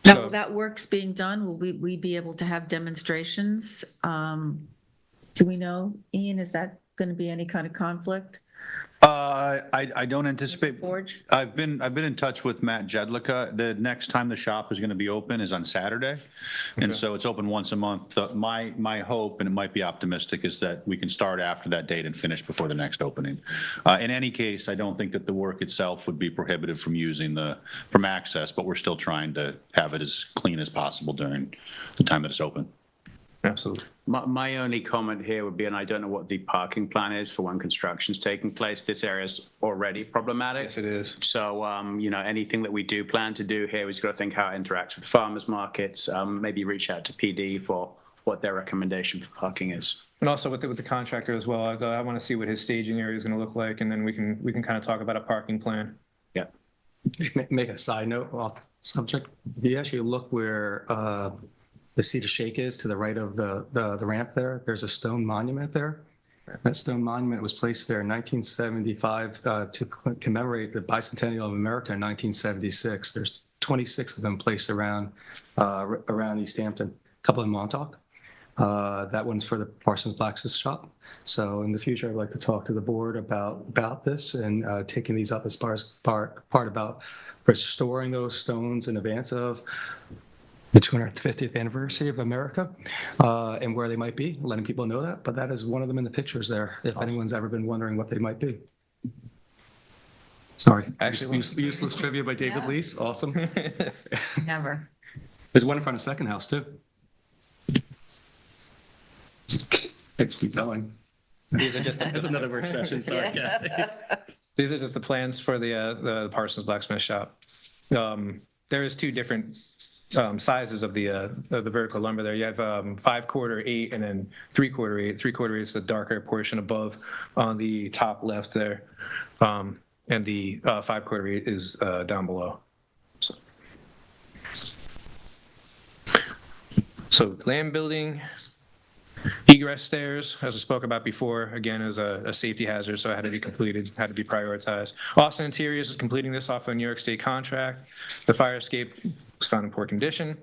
So- Now, that work's being done, will we be able to have demonstrations? Do we know, Ian, is that going to be any kind of conflict? I don't anticipate. Forge? I've been in touch with Matt Jedlicka. The next time the shop is going to be open is on Saturday. And so it's open once a month. My hope, and it might be optimistic, is that we can start after that date and finish before the next opening. In any case, I don't think that the work itself would be prohibited from access, but we're still trying to have it as clean as possible during the time that it's open. Absolutely. My only comment here would be, and I don't know what the parking plan is for when construction's taking place. This area is already problematic. Yes, it is. So, anything that we do plan to do here, we've got to think how it interacts with farmers markets, maybe reach out to PD for what their recommendation for parking is. And also with the contractor as well, I want to see what his staging area is going to look like, and then we can kind of talk about a parking plan. Yeah. Make a side note off subject. If you actually look where the cedar shake is to the right of the ramp there, there's a stone monument there. That stone monument was placed there in 1975 to commemorate the bicentennial of America in 1976. There's 26 of them placed around East Hampton, a couple in Montauk. That one's for the Parsons Blacksmith Shop. So in the future, I'd like to talk to the board about this and taking these up as far as part about restoring those stones in advance of the 250th anniversary of America, and where they might be, letting people know that. But that is one of them in the pictures there, if anyone's ever been wondering what they might be. Sorry. Actually, Useless trivia by David Yeah. Lease. Awesome. Never. There's one in front of Second House, too. Thanks for telling. These are just That's another work session. Sorry, Kathy. These are just the plans for the Parsons Blacksmith Shop. There is two different sizes of the vertical lumber there. You have 5/4 8 and then 3/4 8. 3/4 8 is the darker portion above on the top left there, and the 5/4 8 is down below. So land building. Egress stairs, as I spoke about before, again, is a safety hazard, so it had to be completed, had to be prioritized. Austin Interiors is completing this off a New York State contract. The fire escape was found in poor condition.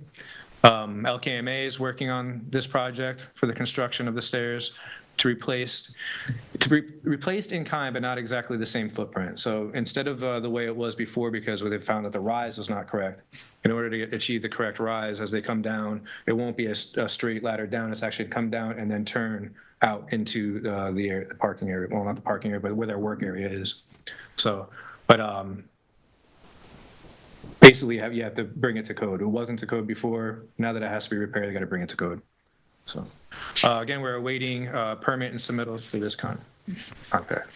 LKMA is working on this project for the construction of the stairs to be replaced in kind, but not exactly the same footprint. So instead of the way it was before, because they found that the rise was not correct, in order to achieve the correct rise as they come down, it won't be a straight ladder down. It's actually come down and then turn out into the parking area. Well, not the parking area, but where their work area is. So, but basically you have to bring it to code. It wasn't to code before. Now that it has to be repaired, they got to bring it to code. So again, we're awaiting permit and submittals for this contract.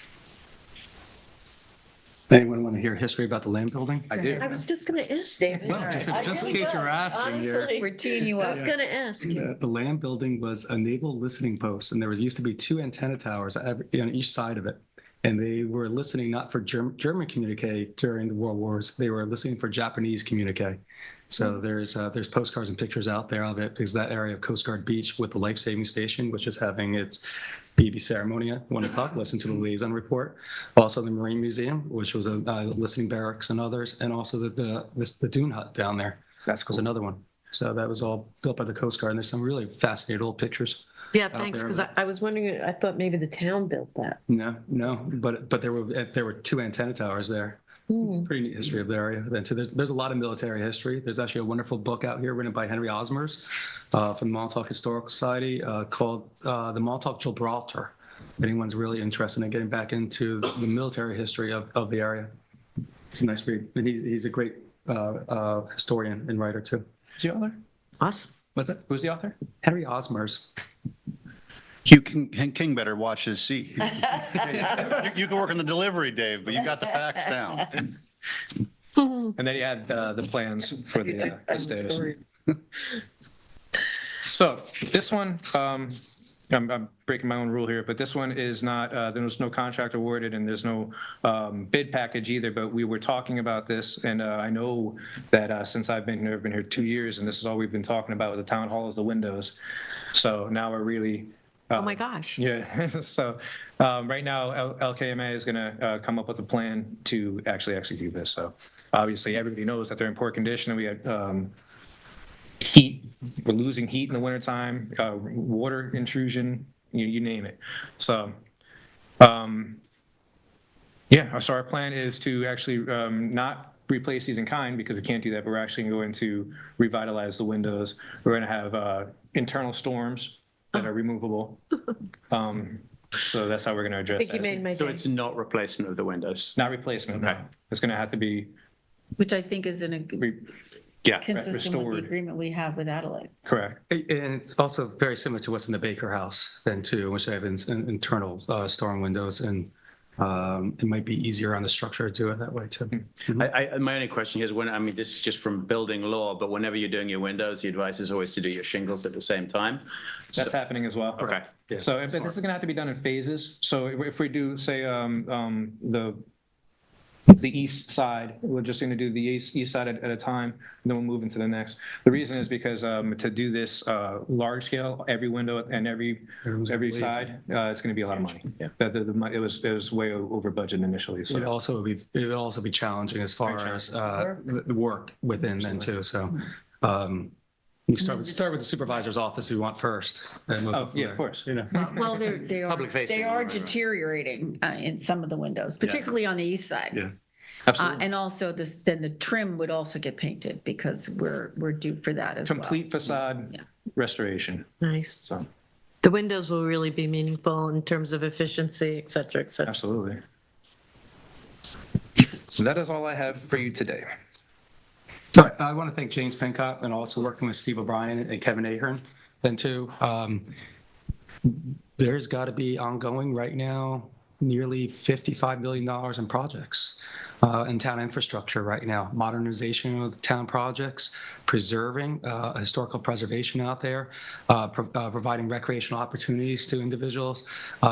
Anyone want to hear history about the land building? I do. I was just going to ask David. Well, just in case you're asking here. Honestly, We're teeing you I up. was going to ask you. The land building was a naval listening post, and there used to be 2 antenna towers on each side of it. And they were listening not for German communique during the World Wars, they were listening for Japanese communique. So there's postcards and pictures out there of it, because that area of Coast Guard Beach with the life-saving station, which is having its baby ceremony at 1 o'clock, listen to the liaison report. Also the Marine Museum, which was a listening barracks and others, and also the dune hut down there. That's Was cool. another one. So that was all built by the Coast Guard, and there's some really fascinating old pictures. Yeah, thanks, there. because I was wondering, I thought maybe the town built that. No, but there were 2 antenna towers there. Pretty neat history of the area. Then too, there's a lot of military history. There's actually a wonderful book out here written by Henry Osmers from the Montauk Historical Society called The Montauk Gibraltar. If anyone's really interested in getting back into the military history of the area, it's a nice read. And he's a great historian and writer too. Who's the author? Awesome. What's that? Who's the author? Henry Osmers. Hugh King better watch his seat. You can work on the delivery, Dave, but you got the facts down. And then you had the plans for the stairs. So this one, I'm breaking my own rule here, but this one is not, there was no contract awarded and there's no bid package either, but we were talking about this, and I know that since I've been here 2 years, and this is all we've been talking about with the town hall is the windows. So now we're really. Oh, my gosh. Yeah, so right now, LKMA is going to come up with a plan to actually execute this. So obviously, everybody knows that they're in poor condition, and we had heat, we're losing heat in the wintertime, water intrusion, you name it. So, yeah, so our plan is to actually not replace these in kind, because we can't do that, but we're actually going to revitalize the windows. We're going to have internal storms that are removable. So that's how we're going to I address think you that. made my So day. it's not replacement of the windows? Not replacement, no. Okay. It's going to have to be Which I think is Yeah. consistent with restored. the agreement we have with Adelaide. correct. And it's also very similar to what's in the Baker House then too, which they have internal storm windows, and it might be easier on the structure to do it that way too. My only question is this is just from building law, but whenever you're doing your windows, the advice is always to do your shingles at the same time. That's happening as well. Okay. So if this is gonna have to be done in phases. So if we do, say, the east side, we're just gonna do the east side at a time, and then we'll move into the next. The reason is because to do this large scale, every window and every side, it's gonna be a lot of money. Yeah. It was way over budget initially, It so. would also be challenging as far as the work within then too. So we start with the supervisor's office we want first. And we'll go Oh, from yeah, there. of course. Well, Public facing, they are right. deteriorating in some of the windows, particularly on the east side. Yeah. Absolutely. And also then the trim would also get painted, because we're due for that as well. Complete facade Yeah. restoration, Nice. so, The windows will really be meaningful in terms of efficiency, et cetera, et cetera. absolutely. So that is all I have for you today. All right, I want to thank James Pincott, and also working with Steve O'Brien and Kevin Ahern then too. There's got to be ongoing right now nearly $55 million in projects in town infrastructure right now. Modernization of town projects, preserving historical preservation out there, providing recreational opportunities to individuals,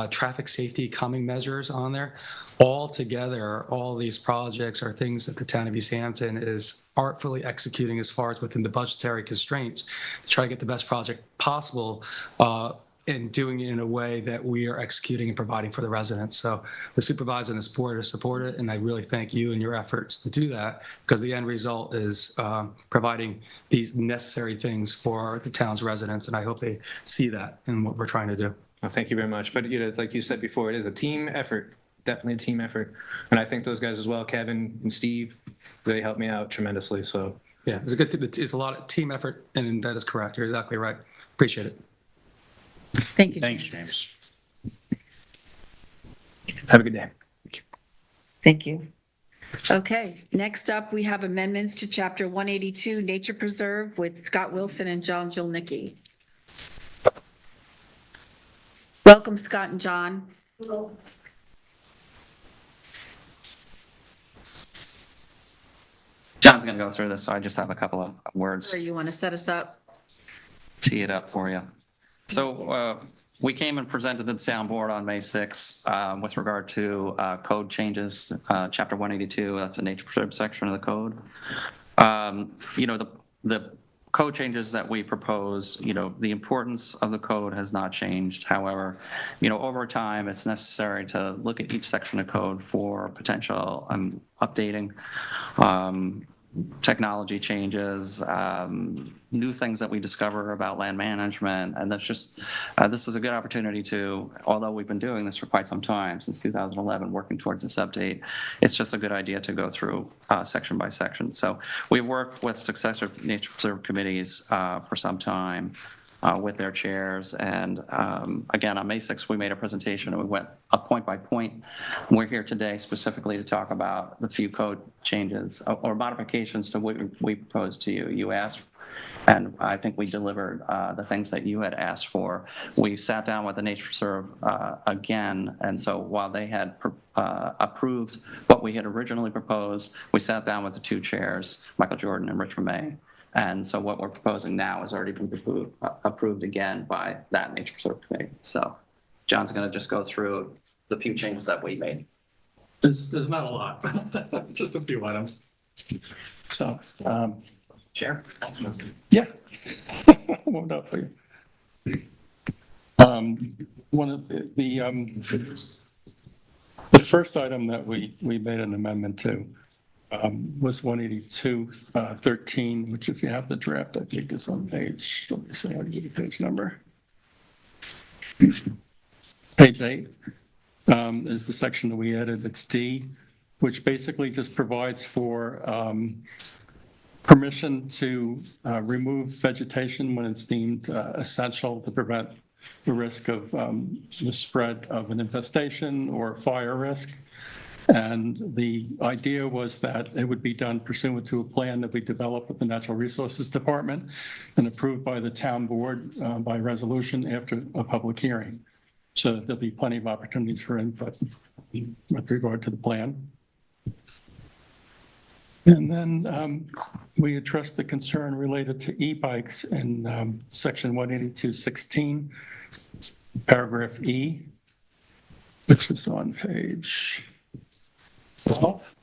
traffic safety calming measures on there. All together, all these projects are things that the town of East Hampton is artfully executing as far as within the budgetary constraints to try to get the best project possible and doing it in a way that we are executing and providing for the residents. So the supervisor and the board have supported it, and I really thank you and your efforts to do that, because the end result is providing these necessary things for the town's residents, and I hope they see that in what we're trying to do. Well, thank you very much. But like you said before, it is a team effort, definitely a team effort. And I thank those guys as well, Kevin and Steve. They helped me out tremendously. So Yeah, it's a good. It's a lot of team effort, and that is correct. You're exactly right. Appreciate it. Thank you, Thanks, James. James. have a good day. Thank you. Okay, next up, we have amendments to Chapter 182 Nature Preserve with Scott Wilson and John Jilnicki. Welcome, Scott and John. John's going to go through this, so I just have a couple of words Or you want to set us up? tee it up for you. So we came and presented to the town board on May 6th with regard to code changes, chapter 182, that's a nature preserve section of the code. You know, the code changes that we proposed, you know, the importance of the code has not changed. However, you know, over time, it's necessary to look at each section of code for potential updating, technology changes, new things that we discover about land management. And that's just, this is a good opportunity to, although we've been doing this for quite some time, since 2011, working towards this update, it's just a good idea to go through section by section. So we've worked with successor nature preserve committees for some time with their chairs. And again, on May 6th, we made a presentation and we went point by point. We're here today specifically to talk about the few code changes or modifications to what we proposed to you. You asked, and I think we delivered the things that you had asked for. We sat down with the nature preserve again, and so while they had approved what we had originally proposed, we sat down with the two chairs, Michael Jordan and Rich May. And so what we're proposing now has already been approved again by that nature preserve committee. So John's going to just go through the few changes that we made. There's not a lot, just a few items. So, Chair? yeah, warmed up for you. One of the first item that we made an amendment to was 182.13, which if you have the draft, I think is on page, let me see, I'll give you the page number. Page 8 is the section that we added, it's D, which basically just provides for permission to remove vegetation when it's deemed essential to prevent the risk of the spread of an infestation or fire risk. And the idea was that it would be done pursuant to a plan that we developed with the Natural Resources Department and approved by the town board by resolution after a public hearing. So that there'll be plenty of opportunities for input with regard to the plan. And then we addressed the concern related to e-bikes in section 182.16, paragraph E, which is on page 12,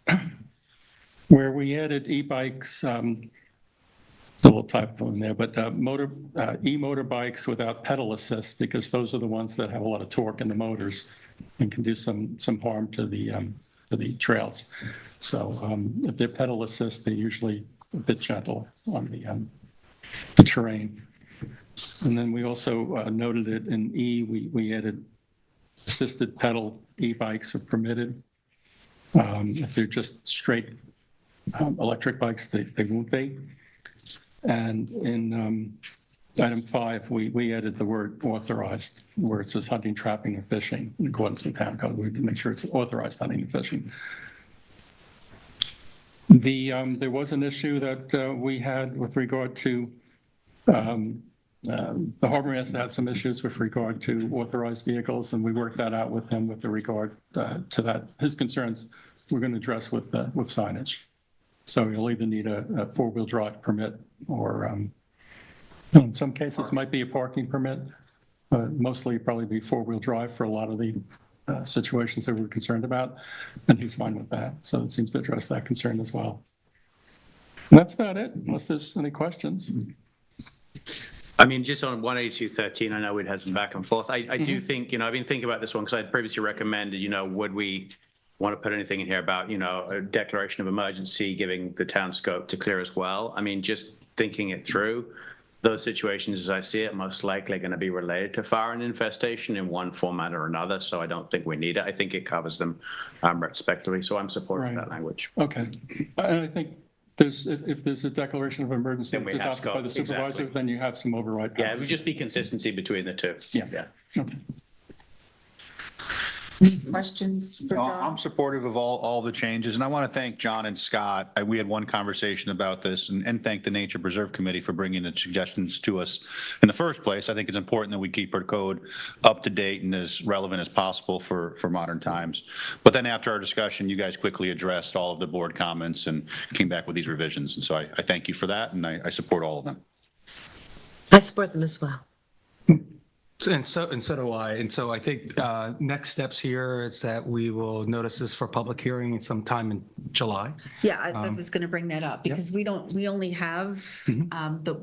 where we added e-bikes, a little typo in there, but e-motorbikes without pedal assist, because those are the ones that have a lot of torque in the motors and can do some harm to the trails. So if they're pedal assist, they're usually a bit gentle on the terrain. And then we also noted it in E, we added assisted pedal e-bikes are permitted. If they're just straight electric bikes, they won't be. And in item 5, we added the word authorized, where it says hunting, trapping, and fishing in accordance with town code. We make sure it's authorized hunting and fishing. There was an issue that we had with regard to the harbor master had some issues with regard to authorized vehicles, and we worked that out with him with regard to that. His concerns we're going to address with signage. So you'll either need a four-wheel drive permit or in some cases might be a parking permit, but mostly probably be four-wheel drive for a lot of the situations that we're concerned about, and he's fine with that. So it seems to address that concern as well. And that's about it, unless there's any questions. I mean, just on 182.13, I know we'd had some back and forth. I do think, I've been thinking about this one because I previously recommended, would we want to put anything in here about, a declaration of emergency, giving the town scope to clear as well? I mean, just thinking it through, those situations as I see it, most likely going to be related to fire and infestation in one format or another. So I don't think we need it. I think it covers them respectively. So I'm supporting that language. Okay. And I think if there's a declaration of emergency that's adopted by the supervisor, then you have some override powers. Yeah, it would just be consistency between the two. Yeah. Okay. Questions for I'm John? supportive of all the changes, and I want to thank John and Scott. We had one conversation about this, and thank the Nature Preserve Committee for bringing the suggestions to us in the first place. I think it's important that we keep our code up to date and as relevant as possible for modern times. But then after our discussion, you guys quickly addressed all of the board comments and came back with these revisions. And so I thank you for that, and I support all of them. I support them as well. And so do I. And so I think next steps here is that we will notice this for public hearing sometime in July. Yeah, I was going to bring that up because we only have,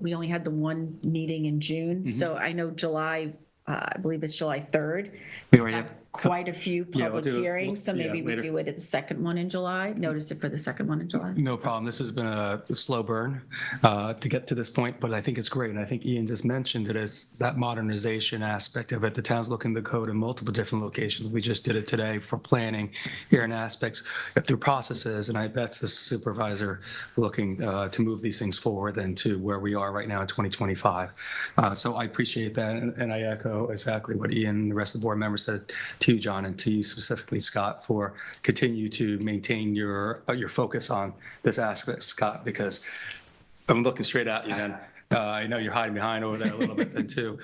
we only had the one meeting in June. So I know July, I believe it's July 3rd. We It's already got have- quite a few Yeah, we'll public do it. hearings, so Yeah, maybe we later. do it at the second one in July, notice it for the second one in July. No problem. This has been a slow burn to get to this point, but I think it's great. And I think Ian just mentioned it as that modernization aspect of it. The town's looking to code in multiple different locations. We just did it today for planning here in aspects through processes. And that's the supervisor looking to move these things forward and to where we are right now in 2025. So I appreciate that. And I echo exactly what Ian and the rest of the board members said to you, John, and to you specifically, Scott, for continue to maintain your focus on this aspect, Scott, because I'm looking straight at you, man. I know you're hiding behind over there a little bit then too,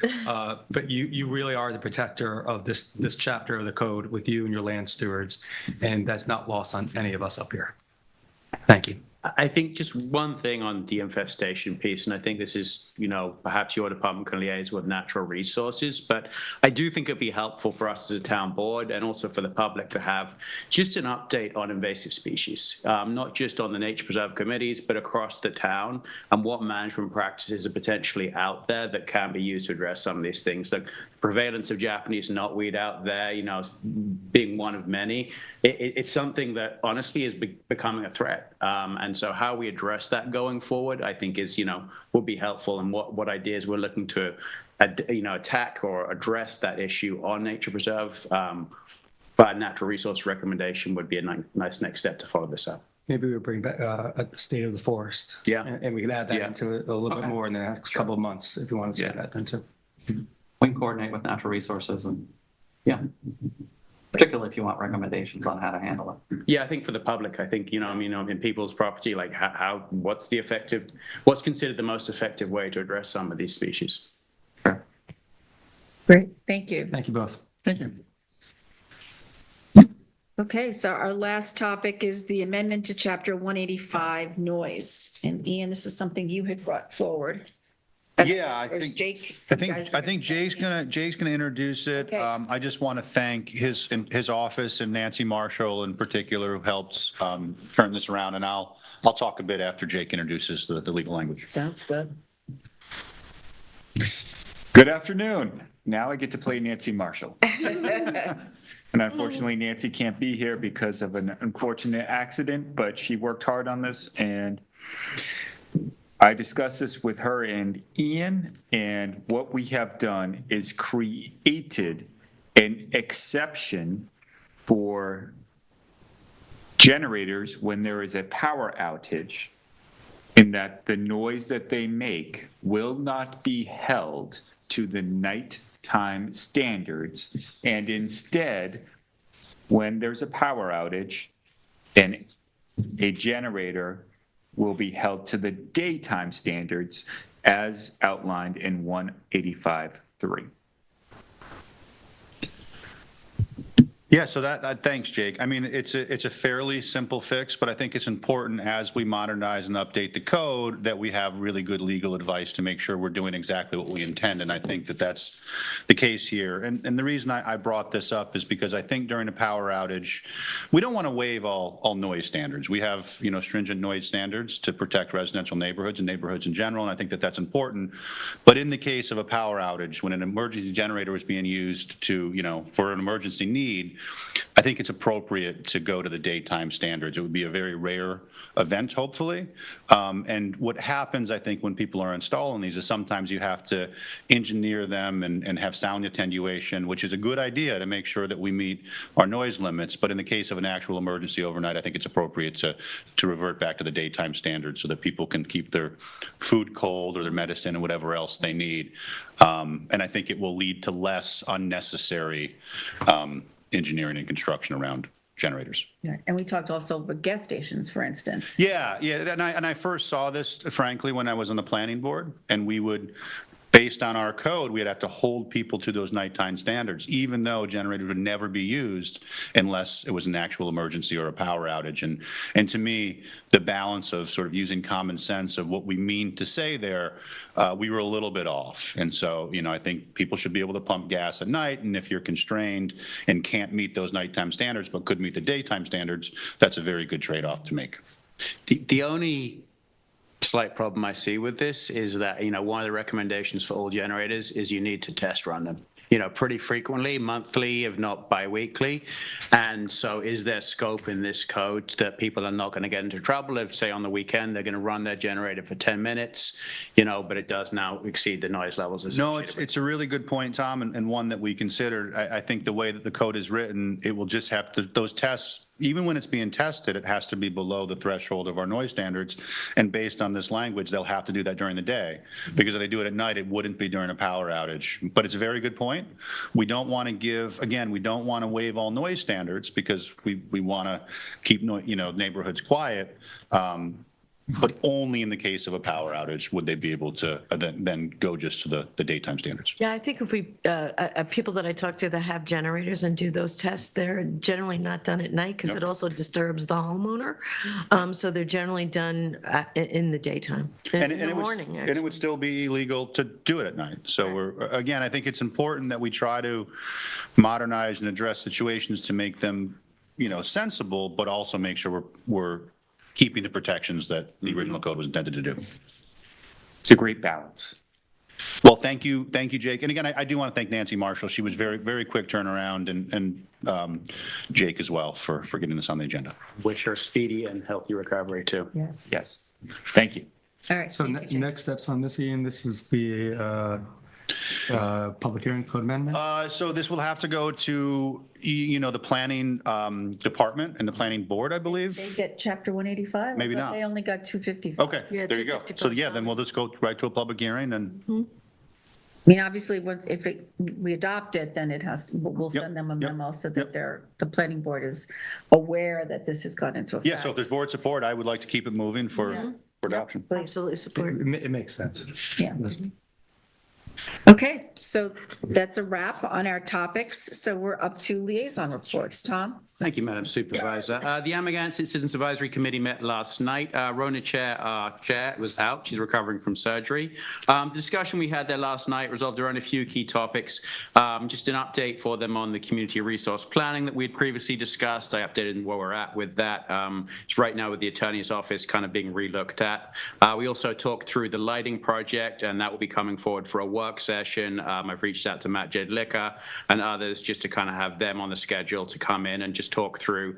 but you really are the protector of this chapter of the code with you and your land stewards, and that's not lost on any of us up here. Thank you. I think just one thing on the infestation piece, and I think this is, perhaps your department can liaise with natural resources, but I do think it'd be helpful for us as a town board and also for the public to have just an update on invasive species, not just on the nature preserve committees, but across the town and what management practices are potentially out there that can be used to address some of these things. Like prevalence of Japanese knotweed out there, being one of many, it's something that honestly is becoming a threat. And so how we address that going forward, I think is, will be helpful, and what ideas we're looking to, attack or address that issue on nature preserve. But natural resource recommendation would be a nice next step to follow this up. Maybe we'll bring back a state of the forest. Yeah. And we can add that into it a little bit more in the next couple of months, if you want to say that then too. We can coordinate with natural resources and, particularly if you want recommendations on how to handle it. Yeah, I think for the public, I think, in people's property, like what's considered the most effective way to address some of these species? Sure. Great, thank you. Thank you both. Thank you. Okay, so our last topic is the amendment to Chapter 185 noise. And Ian, this is something you had brought forward. Yeah, Or is Jake? I think Jay's gonna introduce it. Okay. I just want to thank his office and Nancy Marshall in particular who helped turn this around. And I'll talk a bit after Jake introduces the legal language. Sounds good. Good afternoon. Now I get to play Nancy Marshall. And unfortunately, Nancy can't be here because of an unfortunate accident, but she worked hard on this, and I discussed this with her and Ian, and what we have done is created an exception for generators when there is a power outage, in that the noise that they make will not be held to the nighttime standards, and instead, when there's a power outage, then a generator will be held to the daytime standards as outlined in 185.3. Yeah, so that thanks, Jake. I mean, it's a fairly simple fix, but I think it's important as we modernize and update the code that we have really good legal advice to make sure we're doing exactly what we intend. And I think that that's the case here. And the reason I brought this up is because I think during a power outage, we don't want to waive all noise standards. We have, stringent noise standards to protect residential neighborhoods and neighborhoods in general. And I think that that's important. But in the case of a power outage, when an emergency generator is being used to, for an emergency need, I think it's appropriate to go to the daytime standards. It would be a very rare event, hopefully. And what happens, I think, when people are installing these is sometimes you have to engineer them and have sound attenuation, which is a good idea to make sure that we meet our noise limits. But in the case of an actual emergency overnight, I think it's appropriate to revert back to the daytime standards so that people can keep their food cold or their medicine and whatever else they need. And I think it will lead to less unnecessary engineering and construction around generators. Yeah, and we talked also about gas stations, for instance. Yeah, and I first saw this, frankly, when I was on the planning board, and we would, based on our code, we'd have to hold people to those nighttime standards, even though generators would never be used unless it was an actual emergency or a power outage. And to me, the balance of sort of using common sense of what we mean to say there, we were a little bit off. And so, I think people should be able to pump gas at night, and if you're constrained and can't meet those nighttime standards but could meet the daytime standards, that's a very good trade-off to make. The only slight problem I see with this is that, one of the recommendations for all generators is you need to test run them, pretty frequently, monthly, if not bi-weekly. And so is there scope in this code that people are not going to get into trouble if, say, on the weekend, they're going to run their generator for 10 minutes, but it does now exceed the noise levels associated with it? It's a really good point, Tom, and one that we considered. I think the way that the code is written, it will just have to, those tests, even when it's being tested, it has to be below the threshold of our noise standards. And based on this language, they'll have to do that during the day, because if they do it at night, it wouldn't be during a power outage. But it's a very good point. We don't want to waive all noise standards, because we want to keep neighborhoods quiet. But only in the case of a power outage would they be able to then go just to the daytime standards. Yeah, I think if we, people that I talk to that have generators and do those tests, they're generally not done at night, because it also disturbs the homeowner. So they're generally done in the daytime, in the morning. And it would still be illegal to do it at night. So again, I think it's important that we try to modernize and address situations to make them, sensible, but also make sure we're keeping the protections that the original code was intended to do. It's a great balance. Well, thank you, Jake. And again, I do want to thank Nancy Marshall. She was very, very quick turnaround, and Jake as well for getting this on the agenda. Wish her speedy and healthy recovery too. Yes. Yes. Thank you. All right. So next steps on this, Ian, this is the public hearing code amendment? So this will have to go to, the planning department and the planning board, I believe. They get chapter 185? Maybe I thought not. They only got 255. Okay, Yeah, there you go. So yeah, then we'll just go right to a public hearing and. I mean, obviously, if we adopt it, then it has, we'll Yep, send them a yep, memo so that yep. the planning board is aware that this has gone into effect. Yeah, so if there's board support, I would like to keep it moving for adoption. Absolutely support. It makes sense. Yeah. Okay, so that's a wrap on our topics. So we're up to liaison reports. Tom? Thank you, Madam Supervisor. The Amagansett Citizens Advisory Committee met last night. Rona Chair, our chair, was out. She's recovering from surgery. The discussion we had there last night resolved around a few key topics. Just an update for them on the community resource planning that we had previously discussed. I updated where we're at with that. It's right now with the attorney's office kind of being relooked at. We also talked through the lighting project, and that will be coming forward for a work session. I've reached out to Matt Jedlicka and others just to kind of have them on the schedule to come in and just talk through.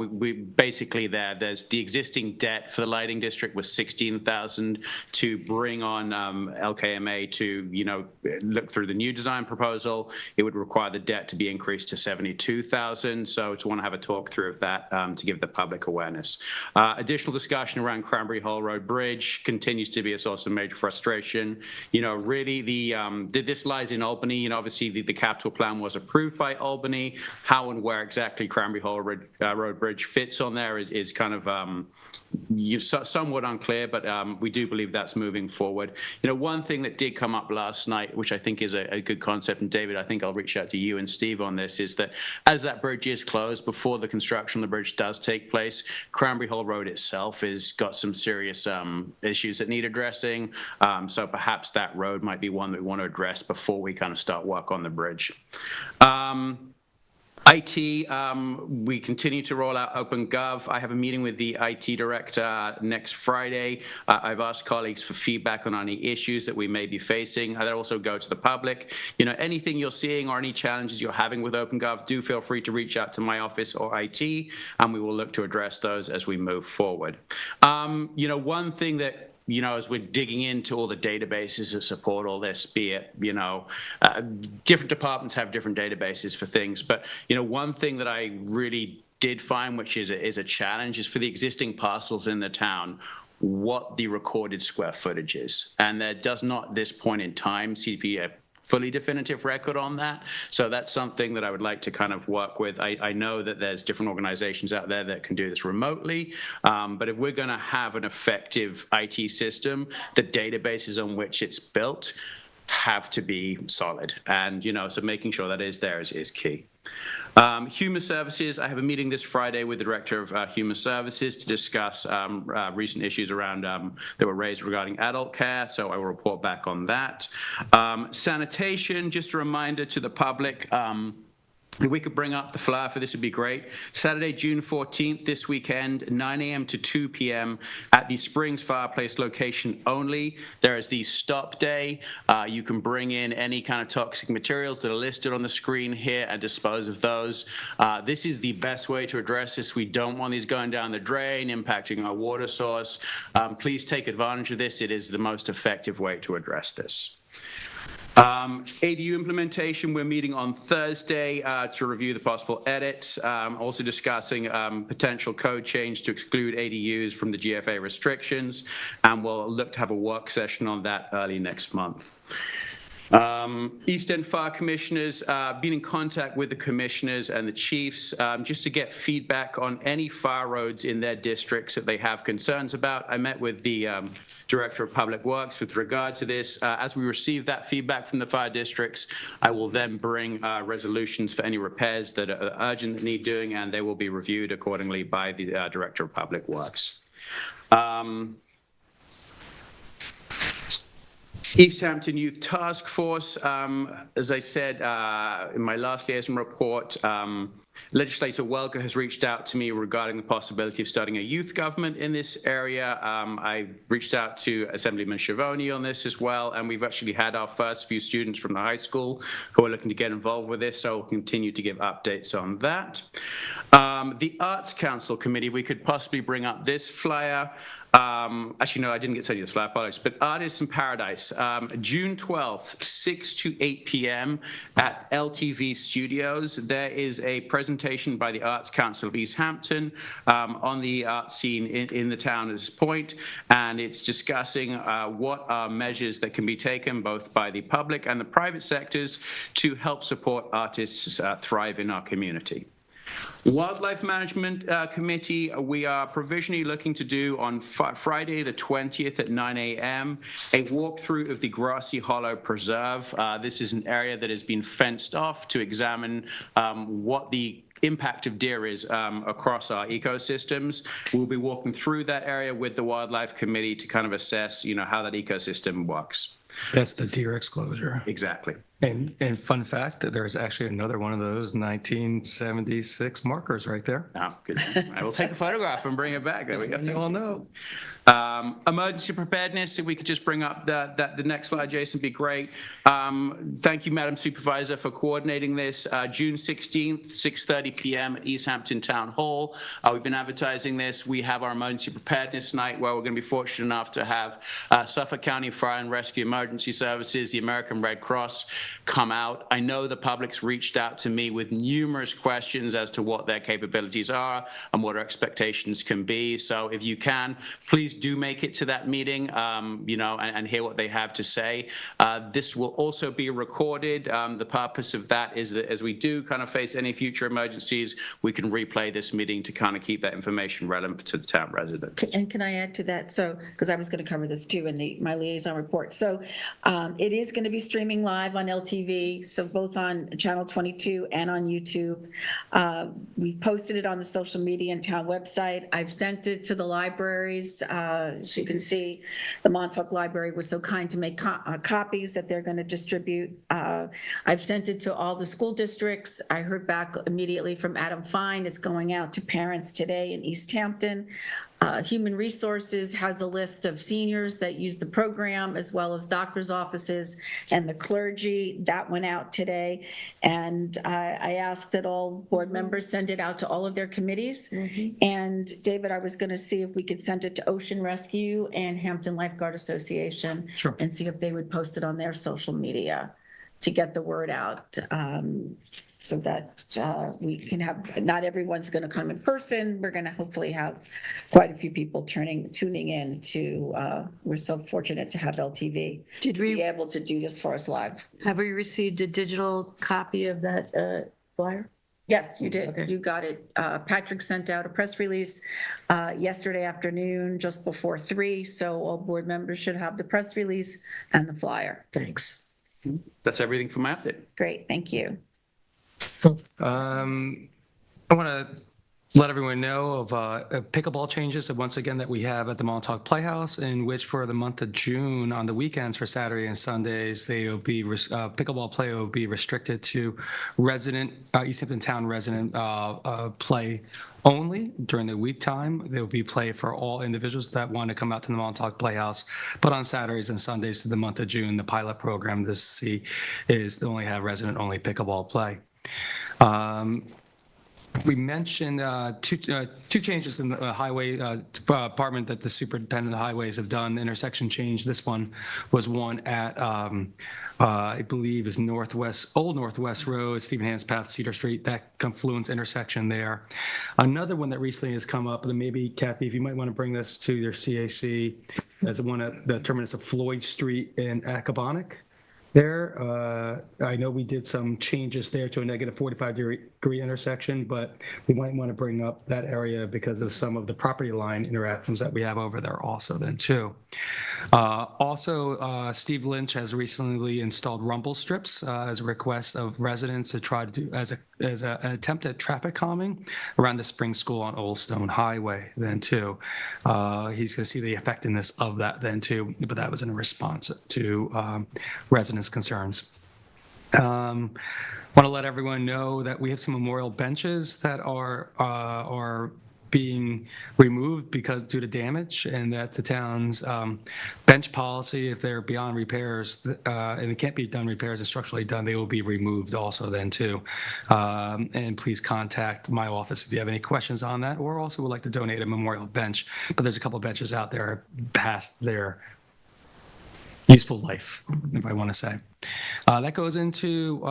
We basically there's the existing debt for the lighting district was $16,000 to bring on LKMA to look through the new design proposal. It would require the debt to be increased to $72,000. So to want to have a talk through of that to give the public awareness. Additional discussion around Cranberry Hall Road Bridge continues to be a source of major frustration. Really this lies in Albany. Obviously the capital plan was approved by Albany. How and where exactly Cranberry Hall Road Bridge fits on there is kind of somewhat unclear, but we do believe that's moving forward. One thing that did come up last night, which I think is a good concept, and David, I think I'll reach out to you and Steve on this, is that as that bridge is closed, before the construction of the bridge does take place, Cranberry Hall Road itself has got some serious issues that need addressing. So perhaps that road might be one that we want to address before we kind of start work on the bridge. IT, we continue to roll out OpenGov. I have a meeting with the IT director next Friday. I've asked colleagues for feedback on any issues that we may be facing. That also go to the public. Anything you're seeing or any challenges you're having with OpenGov, do feel free to reach out to my office or IT, and we will look to address those as we move forward. One thing that as we're digging into all the databases that support all this, be it, different departments have different databases for things. But, one thing that I really did find, which is a challenge, is for the existing parcels in the town, what the recorded square footage is. And there does not, at this point in time, seem to be a fully definitive record on that. So that's something that I would like to kind of work with. I know that there's different organizations out there that can do this remotely, but if we're going to have an effective IT system, the databases on which it's built have to be solid. And, so making sure that is there is key. Human Services, I have a meeting this Friday with the Director of Human Services to discuss recent issues around that were raised regarding adult care, so I will report back on that. Sanitation, just a reminder to the public, if we could bring up the flyer for this would be great. Saturday, June 14th, this weekend, 9 a.m. to 2 p.m. at the Springs Fireplace location only. There is the stop day. You can bring in any kind of toxic materials that are listed on the screen here and dispose of those. This is the best way to address this. We don't want these going down the drain, impacting our water source. Please take advantage of this. It is the most effective way to address this. ADU implementation, we're meeting on Thursday to review the possible edits, also discussing potential code change to exclude ADUs from the GFA restrictions, and we'll look to have a work session on that early next month. East End Fire Commissioners, been in contact with the commissioners and the chiefs just to get feedback on any fire roads in their districts that they have concerns about. I met with the Director of Public Works with regard to this. As we receive that feedback from the fire districts, I will then bring resolutions for any repairs that are urgent that need doing, and they will be reviewed accordingly by the Director of Public Works. East Hampton Youth Task Force, as I said in my last liaison report, Legislator Welker has reached out to me regarding the possibility of starting a youth government in this area. I reached out to Assemblyman Schiavone on this as well, and we've actually had our first few students from the high school who are looking to get involved with this, so we'll continue to give updates on that. The Arts Council Committee, we could possibly bring up this flyer. Actually, no, I didn't get to send you this flyer, apologies. But Artists in Paradise, June 12th, 6 to 8 p.m. at LTV Studios. There is a presentation by the Arts Council of East Hampton on the art scene in the town at this point, and it's discussing what are measures that can be taken both by the public and the private sectors to help support artists thrive in our community. Wildlife Management Committee, we are provisionally looking to do on Friday the 20th at 9 a.m. a walkthrough of the Grassy Hollow Preserve. This is an area that has been fenced off to examine what the impact of deer is across our ecosystems. We'll be walking through that area with the Wildlife Committee to kind of assess, how that ecosystem works. That's the deer exclosure. Exactly. And fun fact, there's actually another one of those 1976 markers right there. Oh, good. I will take a photograph and bring it back. There we go. You all know. Emergency preparedness, if we could just bring up the next slide, Jason, be great. Thank you, Madam Supervisor, for coordinating this. June 16th, 6:30 p.m. at East Hampton Town Hall. We've been advertising this. We have our emergency preparedness night where we're going to be fortunate enough to have Suffolk County Fire and Rescue Emergency Services, the American Red Cross, come out. I know the public's reached out to me with numerous questions as to what their capabilities are and what our expectations can be. So if you can, please do make it to that meeting, and hear what they have to say. This will also be recorded. The purpose of that is that as we do kind of face any future emergencies, we can replay this meeting to kind of keep that information relevant to the town residents. And can I add to that? So, because I was going to cover this too in my liaison report. So it is going to be streaming live on LTV, so both on Channel 22 and on YouTube. We've posted it on the social media and town website. I've sent it to the libraries. As you can see, the Montauk Library was so kind to make copies that they're going to distribute. I've sent it to all the school districts. I heard back immediately from Adam Fine. It's going out to parents today in East Hampton. Human Resources has a list of seniors that use the program, as well as doctors' offices and the clergy. That went out today. And I asked that all board members send it out to all of their committees. Mm-hmm. And David, I was going to see if we could send it to Ocean Rescue and Hampton Lifeguard Association. Sure. And see if they would post it on their social media. to get the word out, so that we can have, not everyone's going to come in person. We're going to hopefully have quite a few people tuning in to, we're so fortunate to have LTV. Did to be we, able to do this for us live. have we received a digital copy of that flyer? Yes, you did. Okay. You got it. Patrick sent out a press release yesterday afternoon, just before 3. So all board members should have the press release and the flyer. Thanks. That's everything from my update. Great, thank you. I want to let everyone know of pickleball changes that once again that we have at the Montauk Playhouse, in which for the month of June on the weekends for Saturday and Sundays, they will be pickleball play will be restricted to East Hampton Town resident play only. During the week time, there will be play for all individuals that want to come out to the Montauk Playhouse. But on Saturdays and Sundays through the month of June, the pilot program this see is to only have resident only pickleball play. We mentioned two changes in the highway department that the superintendent of highways have done. Intersection change. This one was one at I believe is Old Northwest Road, Stephen Hans Path, Cedar Street. That confluence intersection there. Another one that recently has come up, and maybe Kathy, if you might want to bring this to your CAC, as one at the terminus of Floyd Street in Accabonac. There, I know we did some changes there to a negative 45-degree intersection, but we might want to bring up that area because of some of the property line interactions that we have over there also then too. Steve Lynch has recently installed rumble strips as a request of residents to try to do as an attempt at traffic calming around the spring school on Old Stone Highway then too. He's going to see the effectiveness of that then too, but that was in response to residents' concerns. Want to let everyone know that we have some memorial benches that are being removed due to damage, and that the town's bench policy, if they're beyond repairs and it can't be done repairs and structurally done, they will be removed also then too. And please contact my office if you have any questions on that, or also would like to donate a memorial bench. But there's a couple of benches out there past their useful life, if I want to say. That goes into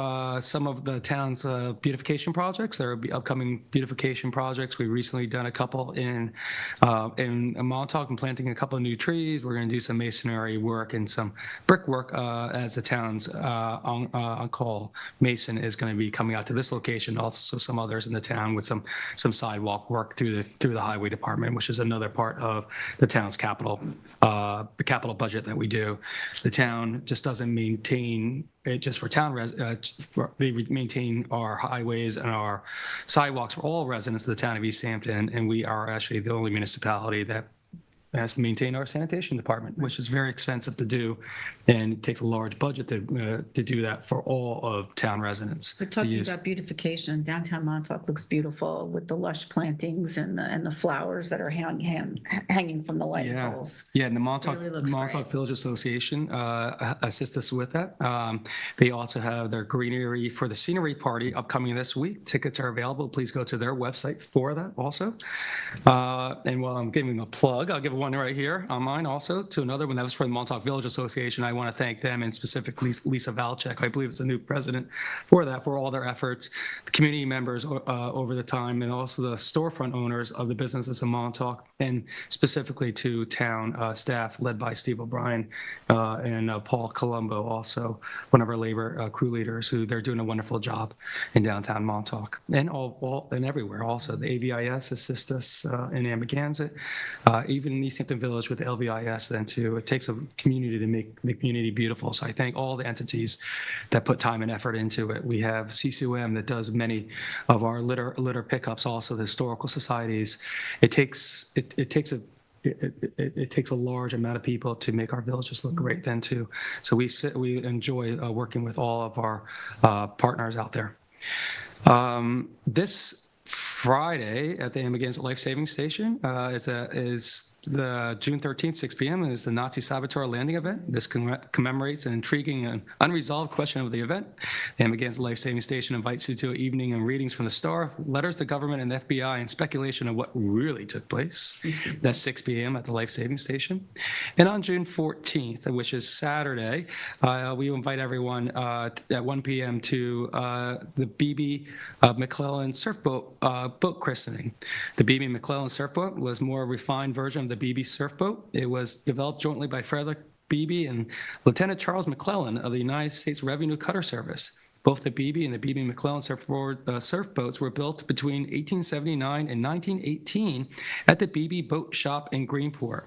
some of the town's beautification projects. There will be upcoming beautification projects. We've recently done a couple in Montauk and planting a couple of new trees. We're going to do some masonry work and some brickwork as the town's on-call mason is going to be coming out to this location. Also some others in the town with some sidewalk work through the highway department, which is another part of the town's capital budget that we do. The town just doesn't maintain it just for town they maintain our highways and our sidewalks for all residents of the town of East Hampton, and we are actually the only municipality that has to maintain our sanitation department, which is very expensive to do, and it takes a large budget to do that for all of town residents. We're talking about beautification. Downtown Montauk looks beautiful with the lush plantings and the flowers that are hanging from the light poles. Yeah, and the Montauk Village Association assists us with that. They also have their greenery for the scenery party upcoming this week. Tickets are available. Please go to their website for that also. And while I'm giving a plug, I'll give one right here on mine also to another one that was for the Montauk Village Association. I want to thank them, and specifically Lisa Valchek, I believe it's a new president, for all their efforts, the community members over the time, and also the storefront owners of the businesses in Montauk, and specifically to town staff led by Steve O'Brien and Paul Colombo, also one of our labor crew leaders, who they're doing a wonderful job in downtown Montauk and all and everywhere. Also, the AVIS assist us in Amagansett, even in East Hampton Village with the LVIS then too. It takes a community to make the community beautiful. So I thank all the entities that put time and effort into it. We have CCUM that does many of our litter pickups, also the historical societies. It takes a large amount of people to make our villages look great then too. So we enjoy working with all of our partners out there. This Friday at the Amagansett Life Saving Station is The June 13th, 6 p.m. is the Nazi Saboteur Landing event. This commemorates an intriguing and unresolved question of the event. The Amagansett Life Saving Station invites you to an evening and readings from the Star, letters to government and the FBI, and speculation of what really took place. That's 6 p.m. at the Life Saving Station. And on June 14th, which is Saturday, we invite everyone at 1 p.m. to the B.B. McClellan surfboat boat christening. The B.B. McClellan surfboat was a more refined version of the B.B. surfboat. It was developed jointly by Frederick Beebe and Lieutenant Charles McClellan of the United States Revenue Cutter Service. Both the Beebe and the Beebe McClellan surfboats were built between 1879 and 1918 at the Beebe Boat Shop in Greenport.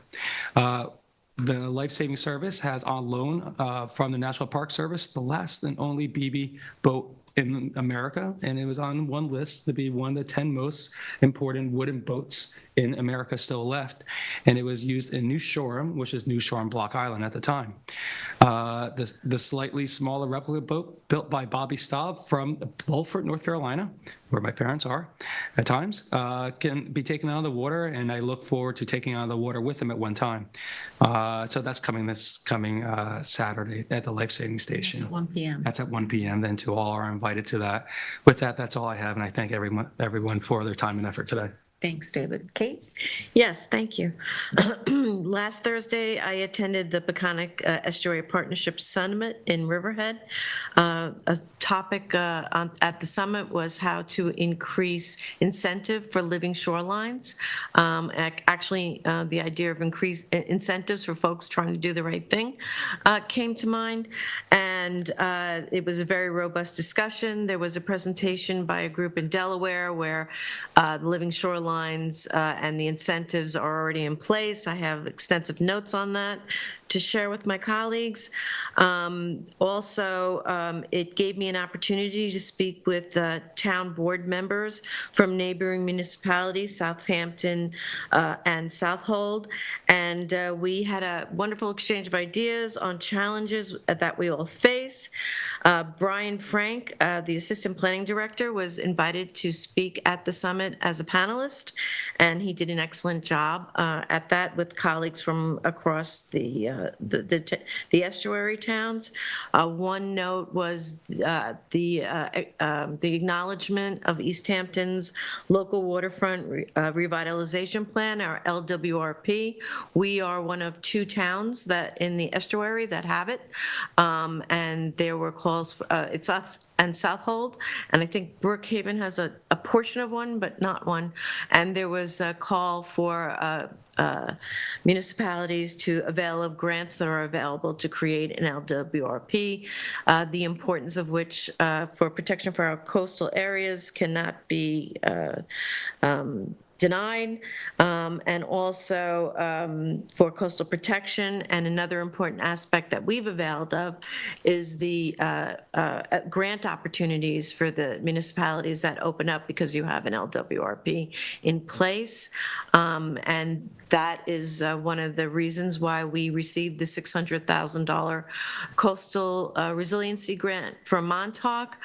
The Life Saving Service has on loan from the National Park Service the last and only Beebe boat in America, and it was on one list to be one of the 10 most important wooden boats in America still left, and it was used in New Shoreham, which is New Shoreham Block Island at the time. The slightly smaller replica boat built by Bobby Staub from Beaufort, North Carolina, where my parents are at times, can be taken out of the water, and I look forward to taking out of the water with them at one time. So that's coming Saturday at the Life Saving Station. It's at 1 p.m. That's at 1 p.m. Then to all are invited to that. With that, that's all I have, and I thank everyone for their time and effort today. Thanks, David. Kate? Yes, thank you. Last Thursday, I attended the Peconic Estuary Partnership Summit in Riverhead. A topic at the summit was how to increase incentive for living shorelines. Actually, the idea of increased incentives for folks trying to do the right thing came to mind, and it was a very robust discussion. There was a presentation by a group in Delaware where the living shorelines and the incentives are already in place. I have extensive notes on that to share with my colleagues. Also, it gave me an opportunity to speak with town board members from neighboring municipalities, Southampton and Southold, and we had a wonderful exchange of ideas on challenges that we all face. Brian Frank, the Assistant Planning Director, was invited to speak at the summit as a panelist, and he did an excellent job at that with colleagues from across the estuary towns. One note was the acknowledgement of East Hampton's local waterfront revitalization plan, our LWRP. We are one of 2 towns that in the estuary that have it, and there were calls. It's us and Southold, and I think Brookhaven has a portion of one, but not one. And there was a call for municipalities to avail of grants that are available to create an LWRP, the importance of which for protection for our coastal areas cannot be denied, and also for coastal protection. And another important aspect that we've availed of is the grant opportunities for the municipalities that open up because you have an LWRP in place. And that is one of the reasons why we received the $600,000 coastal resiliency grant from Montauk.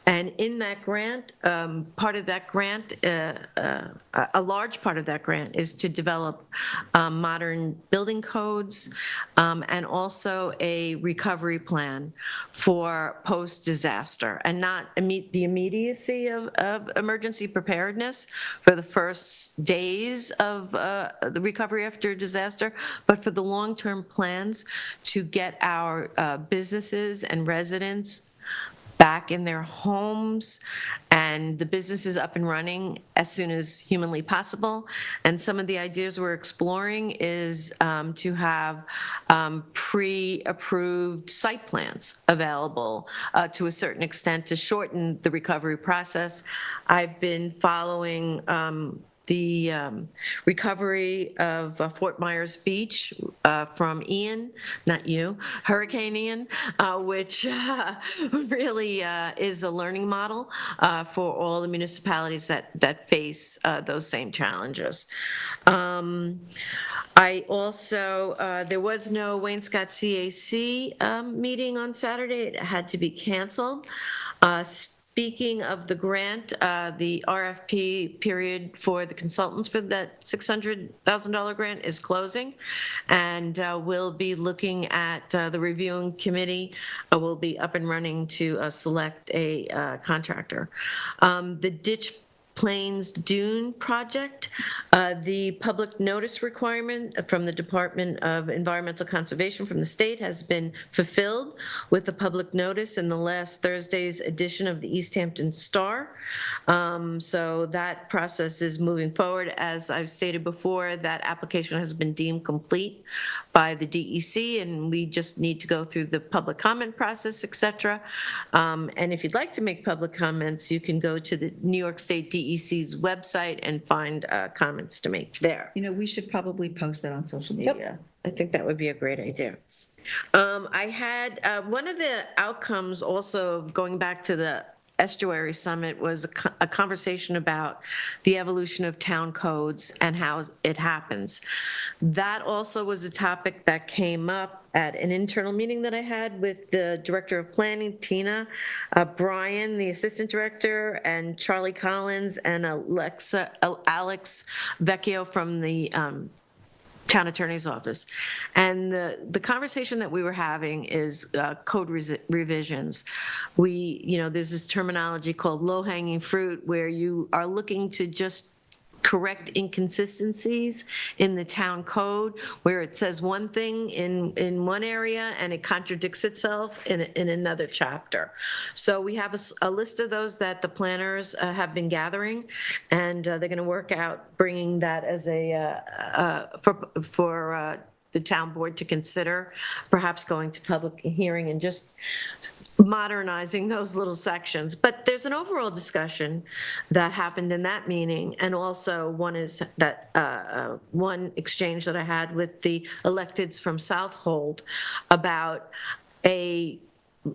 And in that grant, part of that grant, a large part of that grant is to develop modern building codes and also a recovery plan for post-disaster, and not the immediacy of emergency preparedness for the first days of the recovery after disaster, but for the long-term plans to get our businesses and residents back in their homes and the businesses up and running as soon as humanly possible. And some of the ideas we're exploring is to have pre-approved site plans available to a certain extent to shorten the recovery process. I've been following the recovery of Fort Myers Beach from Ian, not you, Hurricane Ian, which really is a learning model for all the municipalities that face those same challenges. I also, there was no Wayne-Scott CAC meeting on Saturday. It had to be canceled. Speaking of the grant, the RFP period for the consultants for that $600,000 grant is closing, and we'll be looking at the reviewing committee. Will be up and running to select a contractor. The Ditch Plains Dune project, the public notice requirement from the Department of Environmental Conservation from the state has been fulfilled with the public notice in the last Thursday's edition of the East Hampton Star. So that process is moving forward. As I've stated before, that application has been deemed complete by the DEC, and we just need to go through the public comment process, et cetera. And if you'd like to make public comments, you can go to the New York State DEC's website and find comments to make there. You know, we should probably post that on social media. I think that would be a great idea. I had, one of the outcomes also of going back to the Estuary Summit was a conversation about the evolution of town codes and how it happens. That also was a topic that came up at an internal meeting that I had with the Director of Planning, Tina, Brian, the Assistant Director, and Charlie Collins, and Alex Vecchio from the Town Attorney's Office. And the conversation that we were having is code revisions. There's this terminology called low-hanging fruit, where you are looking to just correct inconsistencies in the town code, where it says one thing in one area and it contradicts itself in another chapter. So we have a list of those that the planners have been gathering, and they're going to work out bringing that as for the town board to consider, perhaps going to public hearing and just modernizing those little sections. But there's an overall discussion that happened in that meeting, and also one is that one exchange that I had with the electeds from Southold about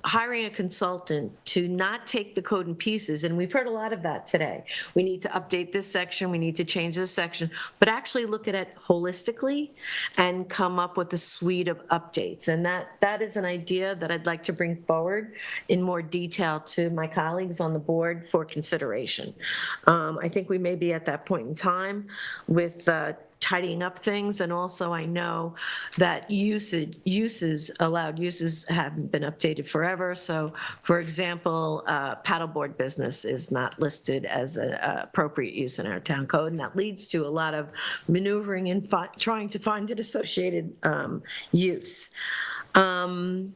hiring a consultant to not take the code in pieces, and we've heard a lot of that today. We need to update this section, we need to change this section, but actually look at it holistically and come up with a suite of updates. And that is an idea that I'd like to bring forward in more detail to my colleagues on the board for consideration. I think we may be at that point in time with tidying up things, and also I know that allowed uses haven't been updated forever. So, for example, paddleboard business is not listed as an appropriate use in our town code, and that leads to a lot of maneuvering and trying to find an associated use. Are you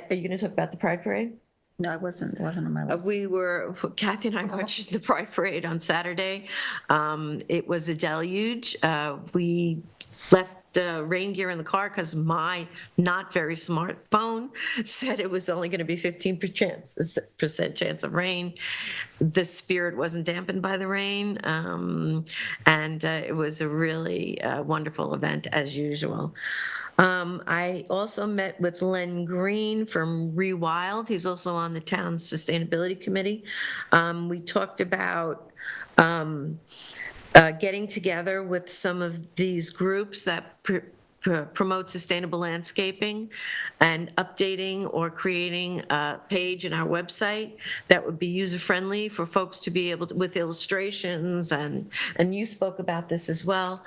going to talk about the Pride Parade? No, it wasn't on my list. Kathy and I watched the Pride Parade on Saturday. It was a deluge. We left rain gear in the car because my not very smart phone said it was only going to be 15% chance of rain. The spirit wasn't dampened by the rain, and it was a really wonderful event as usual. I also met with Len Green from Rewild. He's also on the town's sustainability committee. We talked about getting together with some of these groups that promote sustainable landscaping and updating or creating a page in our website that would be user-friendly for folks to be able to, with illustrations, and you spoke about this as well.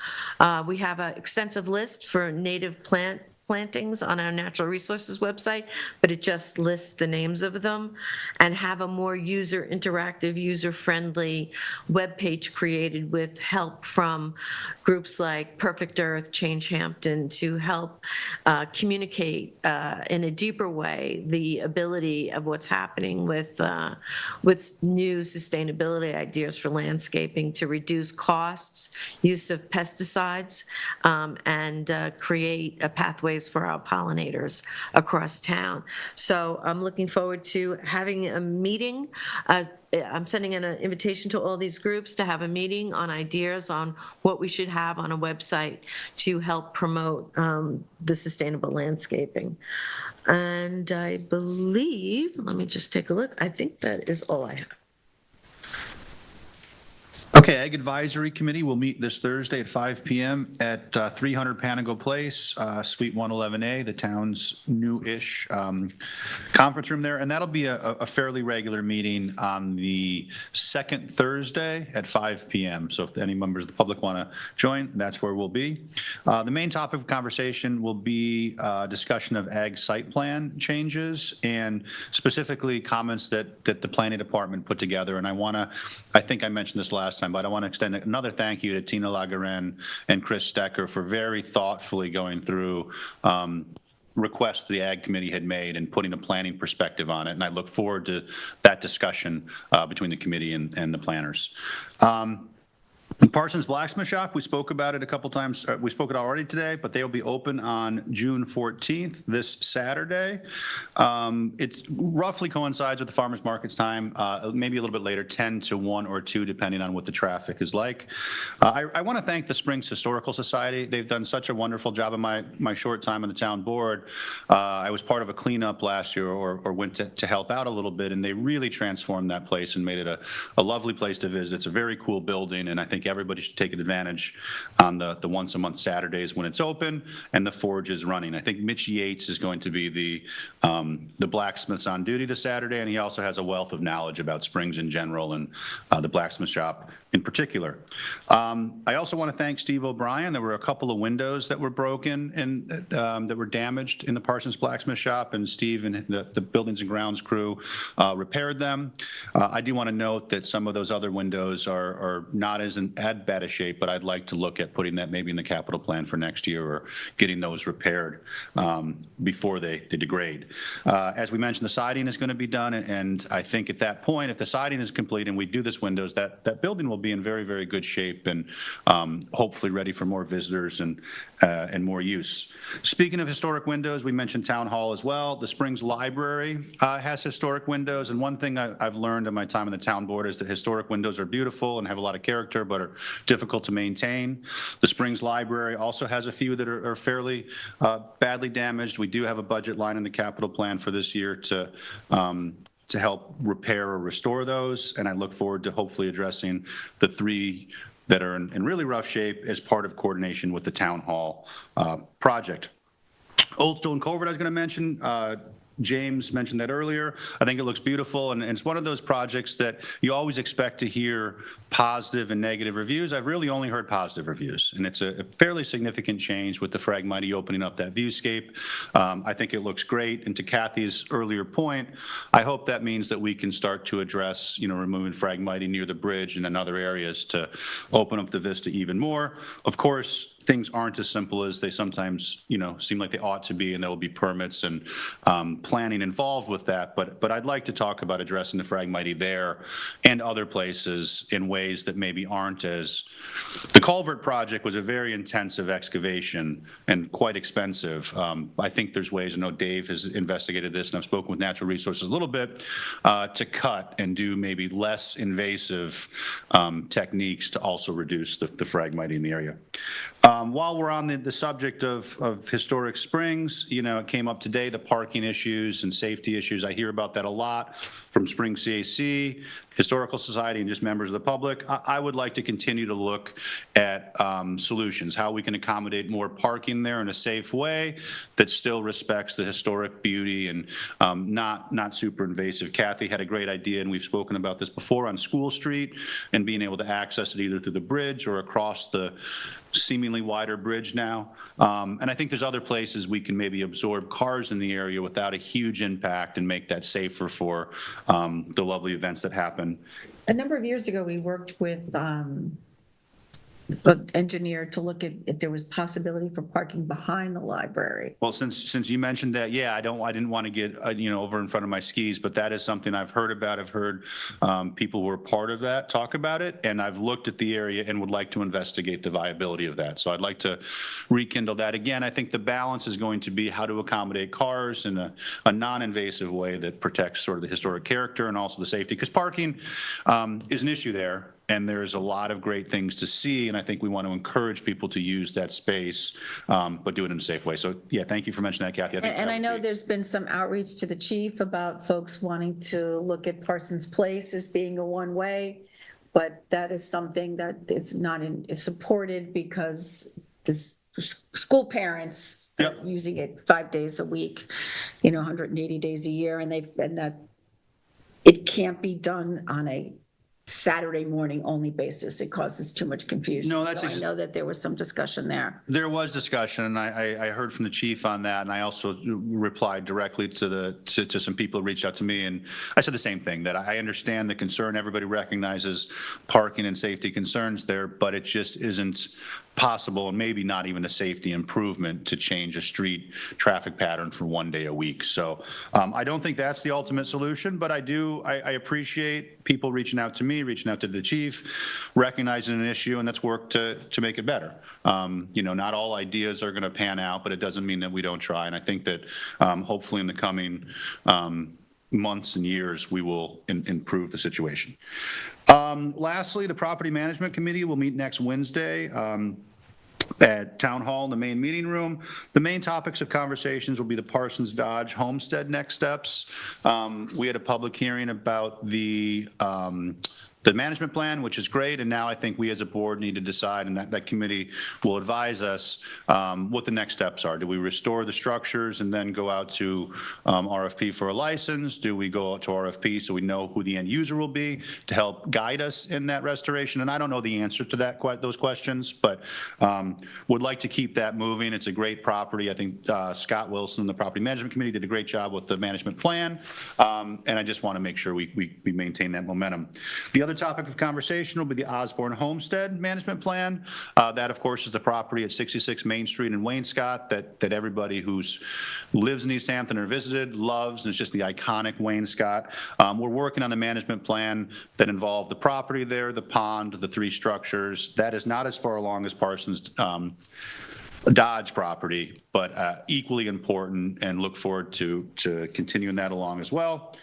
We have an extensive list for native plantings on our natural resources website, but it just lists the names of them, and have a more interactive, user-friendly webpage created with help from groups like Perfect Earth, Change Hampton, to help communicate in a deeper way the ability of what's happening with new sustainability ideas for landscaping to reduce costs, use of pesticides, and create a pathways for our pollinators across town. So I'm looking forward to having a meeting. I'm sending an invitation to all these groups to have a meeting on ideas on what we should have on a website to help promote the sustainable landscaping. And I believe, let me just take a look. I think that is all I have. Okay, Ag Advisory Committee will meet this Thursday at 5 PM at 300 Panago Place, Suite 111A, the town's new-ish conference room there. And that'll be a fairly regular meeting on the second Thursday at 5 PM. So if any members of the public want to join, that's where we'll be. The main topic of conversation will be discussion of ag site plan changes and specifically comments that the planning department put together. And I think I mentioned this last time, but I want to extend another thank you to Tina Lagaren and Chris Stecker for very thoughtfully going through requests the Ag Committee had made and putting a planning perspective on it. And I look forward to that discussion between the committee and the planners. Parsons Blacksmith Shop, we spoke about it a couple times. We spoke it already today, but they'll be open on June 14th, this Saturday. It roughly coincides with the farmers market's time, maybe a little bit later, 10 to 1 or 2, depending on what the traffic is like. I want to thank the Springs Historical Society. They've done such a wonderful job in my short time on the town board. I was part of a cleanup last year or went to help out a little bit, and they really transformed that place and made it a lovely place to visit. It's a very cool building, and I think everybody should take advantage on the once a month Saturdays when it's open and the forge is running. I think Mitch Yates is going to be the blacksmiths on duty this Saturday, and he also has a wealth of knowledge about Springs in general and the blacksmith shop in particular. I also want to thank Steve O'Brien. There were a couple of windows that were broken and that were damaged in the Parsons Blacksmith Shop, and Steve and the Buildings and Grounds crew repaired them. I do want to note that some of those other windows are not as bad a shape, but I'd like to look at putting that maybe in the capital plan for next year or getting those repaired before they degrade. As we mentioned, the siding is going to be done, and I think at that point, if the siding is complete and we do this windows, that building will be in very, very good shape and hopefully ready for more visitors and more use. Speaking of historic windows, we mentioned Town Hall as well. The Springs Library has historic windows, and one thing I've learned in my time on the town board is that historic windows are beautiful and have a lot of character, but are difficult to maintain. The Springs Library also has a few that are fairly badly damaged. We do have a budget line in the capital plan for this year to help repair or restore those, and I look forward to hopefully addressing the 3 that are in really rough shape as part of coordination with the Town Hall project. Old Stone Culvert I was going to mention. James mentioned that earlier. I think it looks beautiful, and it's one of those projects that you always expect to hear positive and negative reviews. I've really only heard positive reviews, and it's a fairly significant change with the Phragmites opening up that viewscape. I think it looks great, and to Kathy's earlier point, I hope that means that we can start to address, removing Phragmites near the bridge and in other areas to open up the vista even more. Of course, things aren't as simple as they sometimes, seem like they ought to be, and there will be permits and planning involved with that. But I'd like to talk about addressing the Phragmites there and other places in ways that maybe aren't as. The culvert project was a very intensive excavation and quite expensive. I think there's ways. I know Dave has investigated this, and I've spoken with Natural Resources a little bit to cut and do maybe less invasive techniques to also reduce the Phragmites in the area. While we're on the subject of historic Springs, it came up today, the parking issues and safety issues. I hear about that a lot from Springs CAC, Historical Society, and just members of the public. I would like to continue to look at solutions, how we can accommodate more parking there in a safe way that still respects the historic beauty and not super invasive. Kathy had a great idea, and we've spoken about this before, on School Street and being able to access it either through the bridge or across the seemingly wider bridge now. And I think there's other places we can maybe absorb cars in the area without a huge impact and make that safer for the lovely events that happen. A number of years ago, we worked with an engineer to look at if there was possibility for parking behind the library. Well, since you mentioned that, yeah, I didn't want to get over in front of my skis, but that is something I've heard about. I've heard people who are part of that talk about it, and I've looked at the area and would like to investigate the viability of that. So I'd like to rekindle that again. I think the balance is going to be how to accommodate cars in a non-invasive way that protects sort of the historic character and also the safety, because parking is an issue there. And there's a lot of great things to see, and I think we want to encourage people to use that space, but do it in a safe way. So, yeah, thank you for mentioning that, Kathy. I know there's been some outreach to the chief about folks wanting to look at Parsons Place as being a one-way. but that is something that is supported because this school parents are Yep. using it 5 days a week, 180 days a year, and that it can't be done on a Saturday morning only basis. It causes too much confusion. No, that's So I know that there was some discussion there. There was discussion, and I heard from the chief on that, and I also replied directly to some people who reached out to me, and I said the same thing, that I understand the concern. Everybody recognizes parking and safety concerns there, but it just isn't possible, and maybe not even a safety improvement, to change a street traffic pattern for 1 day a week. So I don't think that's the ultimate solution, but I appreciate people reaching out to me, reaching out to the chief, recognizing an issue, and let's work to make it better. Not all ideas are going to pan out, but it doesn't mean that we don't try. And I think that hopefully in the coming months and years, we will improve the situation. Lastly, the Property Management Committee will meet next Wednesday at Town Hall in the main meeting room. The main topics of conversations will be the Parsons Dodge Homestead next steps. We had a public hearing about the management plan, which is great, and now I think we as a board need to decide, and that committee will advise us what the next steps are. Do we restore the structures and then go out to RFP for a license? Do we go out to RFP so we know who the end user will be to help guide us in that restoration? And I don't know the answer to those questions, but would like to keep that moving. It's a great property. I think Scott Wilson and the Property Management Committee did a great job with the management plan, and I just want to make sure we maintain that momentum. The other topic of conversation will be the Osborne Homestead Management Plan. That, of course, is the property at 66 Main Street in Waynescott that everybody who lives in East Hampton or visited loves, and it's just the iconic Waynescott. We're working on the management plan that involved the property there, the pond, the 3 structures. That is not as far along as Parsons Dodge property, but equally important, and look forward to continuing that along as well.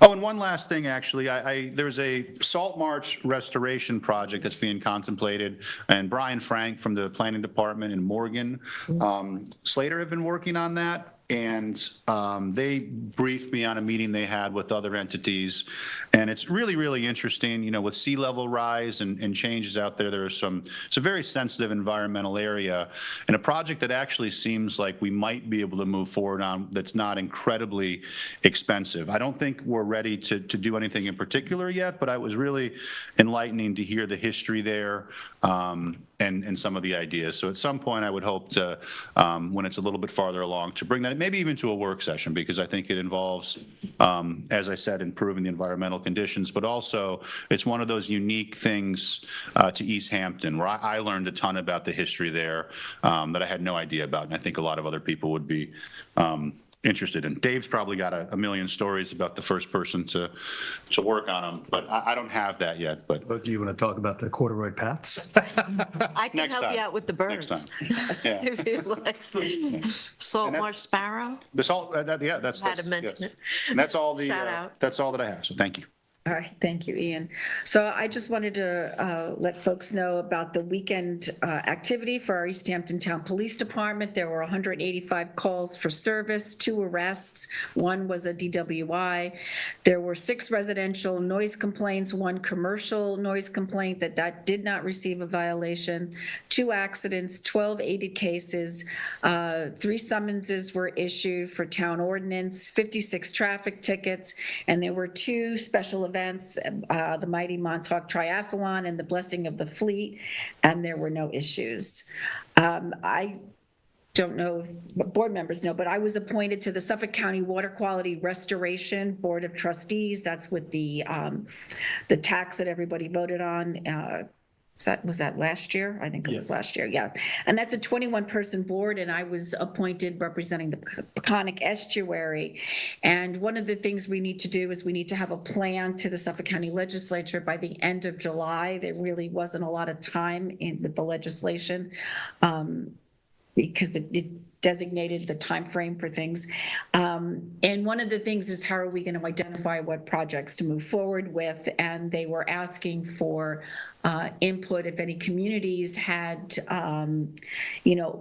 Oh, and one last thing, actually, there's a Salt Marsh restoration project that's being contemplated, and Brian Frank from the planning department and Morgan Slater have been working on that. And they briefed me on a meeting they had with other entities, and it's really, really interesting. With sea level rise and changes out there, it's a very sensitive environmental area, and a project that actually seems like we might be able to move forward on that's not incredibly expensive. I don't think we're ready to do anything in particular yet, but it was really enlightening to hear the history there and some of the ideas. So at some point, I would hope to, when it's a little bit farther along, to bring that maybe even to a work session, because I think it involves, as I said, improving the environmental conditions, but also it's one of those unique things to East Hampton, where I learned a ton about the history there that I had no idea about, and I think a lot of other people would be interested in. Dave's probably got a million stories about the first person to work on them, but I don't have that yet. But Do you want to talk about the corduroy paths? I can Next help time. you out with the birds. Next time. Yeah. If you like. Salt And that- marsh sparrow, That's all. That's had to mention yes. it. And that's all the. Shout out. That's all that I have. So thank you. All right, thank you, Ian. So I just wanted to let folks know about the weekend activity for our East Hampton Town Police Department. There were 185 calls for service, 2 arrests, 1 was a DWI. There were 6 residential noise complaints, 1 commercial noise complaint that did not receive a violation, 2 accidents, 12 aided cases, 3 summonses were issued for town ordinance, 56 traffic tickets, and there were 2 special events, the Mighty Montauk Triathlon and the Blessing of the Fleet, and there were no issues. I don't know if board members know, but I was appointed to the Suffolk County Water Quality Restoration Board of Trustees. That's with the tax that everybody voted on. Was that last year? I think it was last year, yeah. And that's a 21-person board, and I was appointed representing the Peconic Estuary. And one of the things we need to do is we need to have a plan to the Suffolk County Legislature by the end of July. There really wasn't a lot of time with the legislation because designated the time frame for things. And one of the things is how are we going to identify what projects to move forward with? And they were asking for input if any communities had,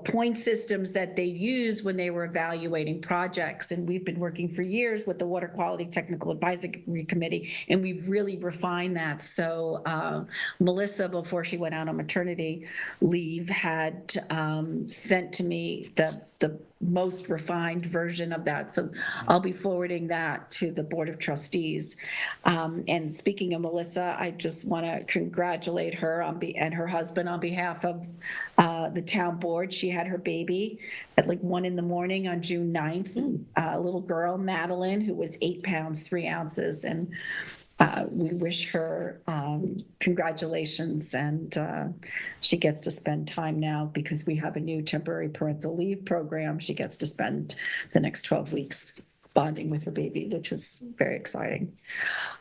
point systems that they use when they were evaluating projects. And we've been working for years with the Water Quality Technical Advisory Committee, and we've really refined that. So Melissa, before she went out on maternity leave, had sent to me the most refined version of that. So I'll be forwarding that to the Board of Trustees. And speaking of Melissa, I just want to congratulate her and her husband on behalf of the town board. She had her baby at like 1 a.m. on June 9th, a little girl, Madeline, who was 8 pounds, 3 ounces. And we wish her congratulations, and she gets to spend time now because we have a new temporary parental leave program. She gets to spend the next 12 weeks bonding with her baby, which is very exciting.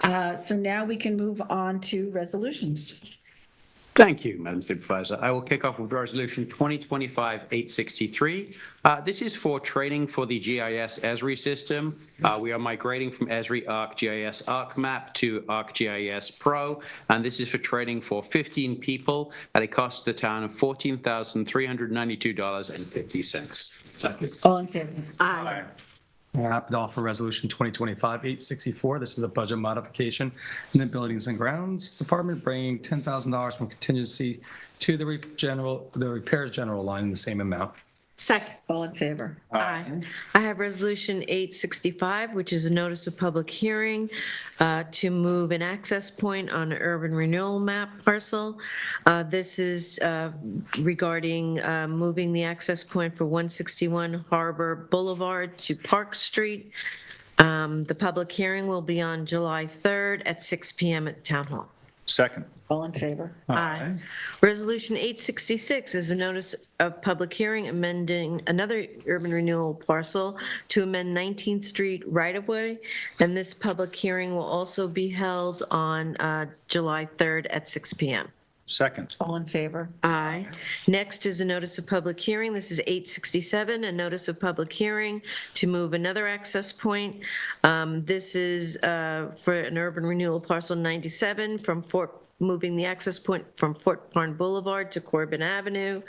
So now we can move on to resolutions. Thank you, Madam Supervisor. I will kick off with Resolution 2025-863. This is for training for the GIS Esri system. We are migrating from Esri ArcGIS ArcMap to ArcGIS Pro, and this is for training for 15 people at a cost to the town of $14,392.50. Second. All in favor? Aye. I'm happy to offer Resolution 2025-864. This is a budget modification in the Buildings and Grounds Department, bringing $10,000 from contingency to the repairs general line in the same amount. Second. All in favor? Aye. I have Resolution 865, which is a notice of public hearing to move an access point on an urban renewal map parcel. This is regarding moving the access point for 161 Harbor Boulevard to Park Street. The public hearing will be on July 3rd at 6 p.m. at Town Hall. Second. All in favor? Aye. Resolution 866 is a notice of public hearing amending another urban renewal parcel to amend 19th Street right-of-way, and this public hearing will also be held on July 3rd at 6 p.m. Second. All in favor? Aye. Next is a notice of public hearing. This is 867, a notice of public hearing to move another access point. This is for an urban renewal parcel 97 moving the access point from Fort Pond Boulevard to Corbin Avenue.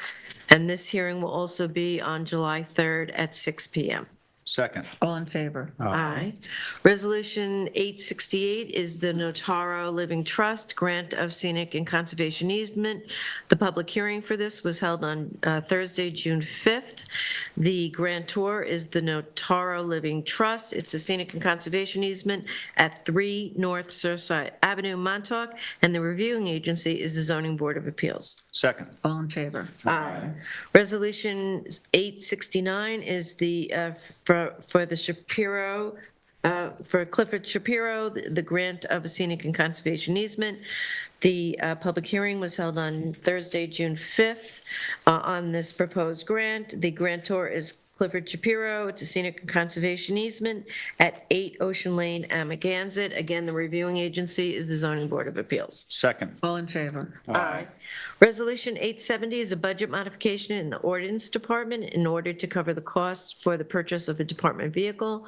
And this hearing will also be on July 3rd at 6 p.m. Second. All in favor? Aye. Resolution 868 is the Notaro Living Trust Grant of Scenic and Conservation Easement. The public hearing for this was held on Thursday, June 5th. The grantor is the Notaro Living Trust. It's a scenic and conservation easement at 3 North Surfside Avenue, Montauk, and the reviewing agency is the Zoning Board of Appeals. Second. All in favor? Aye. Resolution 869 is the for the Shapiro, for Clifford Shapiro, the grant of a scenic and conservation easement. The public hearing was held on Thursday, June 5th, on this proposed grant. The grantor is Clifford Shapiro. It's a scenic and conservation easement at 8 Ocean Lane, Amagansett. Again, the reviewing agency is the Zoning Board of Appeals. Second. All in favor? Aye. Resolution 870 is a budget modification in the Ordinance Department in order to cover the costs for the purchase of a department vehicle.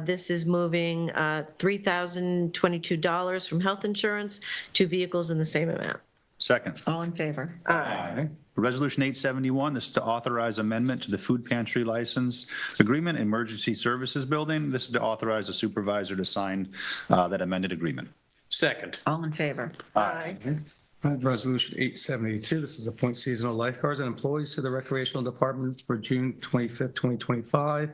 This is moving $3,022 from health insurance to vehicles in the same amount. Second. All in favor? Aye. Resolution 871, this is to authorize amendment to the food pantry license agreement, emergency services building. This is to authorize the supervisor to sign that amended agreement. Second. All in favor? Aye. I have Resolution 872. This is appoint seasonal lifeguards and employees to the recreational department for June 25th, 2025.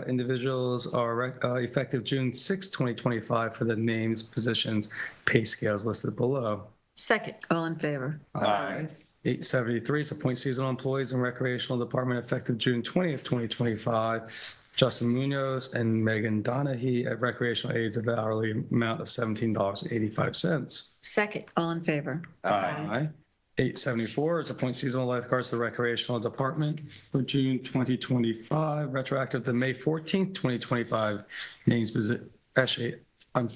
Individuals are effective June 6th, 2025 for the names, positions, pay scales listed below. Second. All in favor? Aye. 873 is appoint seasonal employees in recreational department effective June 20th, 2025. Justin Munoz and Megan Donahue at recreational aides of hourly amount of $17.85. Second. All in favor? Aye. 874 is appoint seasonal lifeguards to the recreational department for June 2025, retroactive to May 14th, 2025. Names, actually, Do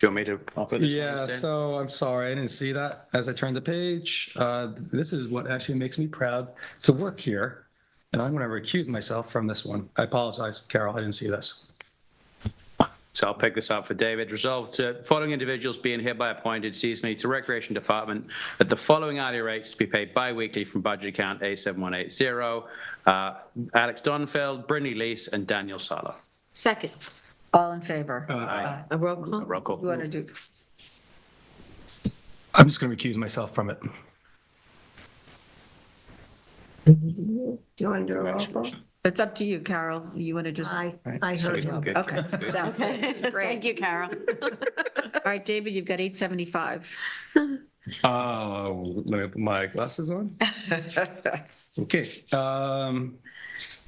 you want me to offer this? yeah, one instead? so I'm sorry, I didn't see that as I turned the page. This is what actually makes me proud to work here. And I'm going to recuse myself from this one. I apologize, Carol, I didn't see this. So I'll pick this up for David. Resolved to following individuals being hereby appointed seasonally to Recreation Department at the following hourly rates to be paid bi-weekly from budget account A7180. Alex Donfeld, Brynley Lease, and Daniel Sala. Second. All in favor? Aye. A roll call? Roll call. You want to do, I'm just going to recuse myself from it. Do you want to do a roll call? it's up to you, Carol. You want to just, I heard you. Good. okay, sounds good. Great. Thank you, Carol. All right, David, you've got 875. Let me put my glasses on. Okay.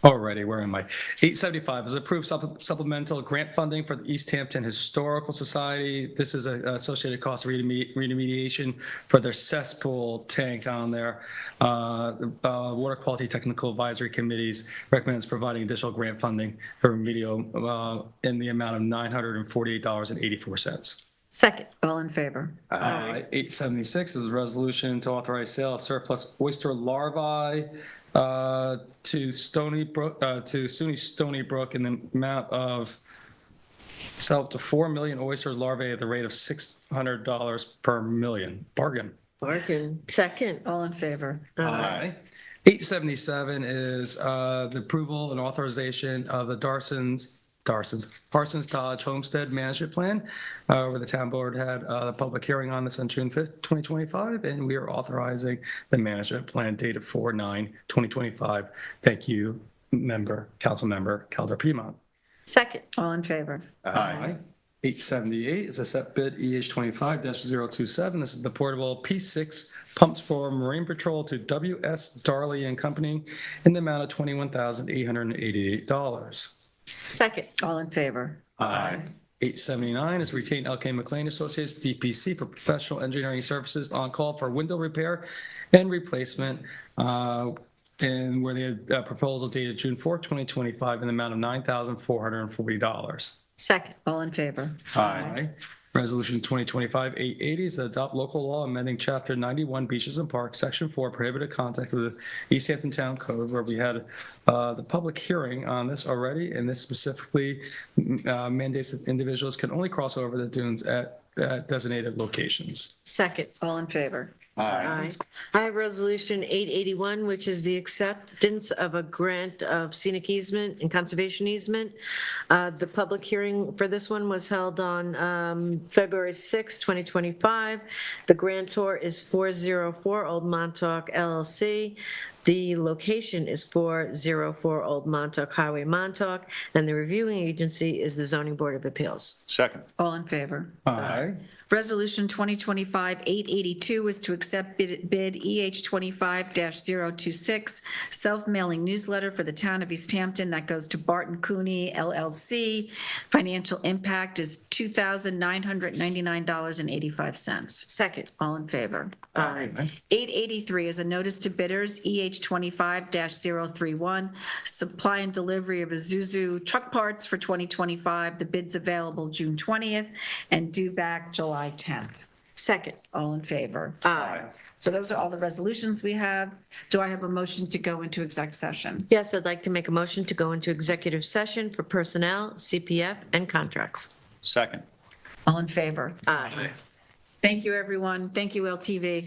Alrighty, where am I? 875 is approved supplemental grant funding for the East Hampton Historical Society. This is an associated cost of remediation for their cesspool tank on there. The Water Quality Technical Advisory Committees recommends providing additional grant funding for remedial in the amount of $948.84. Second. All in favor? 876 is a resolution to authorize sale of surplus oyster larvae to SUNY Stony Brook in the amount of sell up to 4 million oyster larvae at the rate of $600 per million. Bargain. Bargain. Second. All in favor? Aye. 877 is the approval and authorization of the Parsons Dodge Homestead Management Plan, where the town board had the public hearing on this on June 5th, 2025, and we are authorizing the management plan dated 4/9/2025. Thank you, Council Member Calder Piedmont. Second. All in favor? Aye. 878 is a set bid EH25-027. This is the portable P6 pumps for Marine Patrol to W.S. Darley and Company in the amount of $21,888. Second. All in favor? Aye. 879 is retain L.K. McLean Associates, DPC, for professional engineering services on call for window repair and replacement, and where the proposal dated June 4th, 2025, in the amount of $9,440. Second. All in favor? Aye. Resolution 2025-880 is to adopt local law amending Chapter 91 Beaches and Parks, Section 4, prohibited contact with the East Hampton Town Code, where we had the public hearing on this already, and this specifically mandates that individuals can only cross over the dunes at designated locations. Second. All in favor? Aye. I have resolution 881, which is the acceptance of a grant of scenic easement and conservation easement. The public hearing for this one was held on February 6, 2025. The grantor is 404 Old Montauk LLC. The location is 404 Old Montauk Highway, Montauk, and the reviewing agency is the Zoning Board of Appeals. Second. All in favor? Aye. Resolution 2025-882 is to accept bid EH25-026, self-mailing newsletter for the town of East Hampton. That goes to Barton Cooney LLC. Financial impact is $2,999.85. Second. All in favor? Aye. 883 is a notice to bidders, EH25-031, supply and delivery of Isuzu truck parts for 2025. The bid's available June 20th and due back July 10th. Second. All in favor? Aye. So those are all the resolutions we have. Do I have a motion to go into exec session? Yes, I'd like to make a motion to go into executive session for personnel, CPF, and contracts. Second. All in favor? Aye. Thank you, everyone. Thank you, LTV.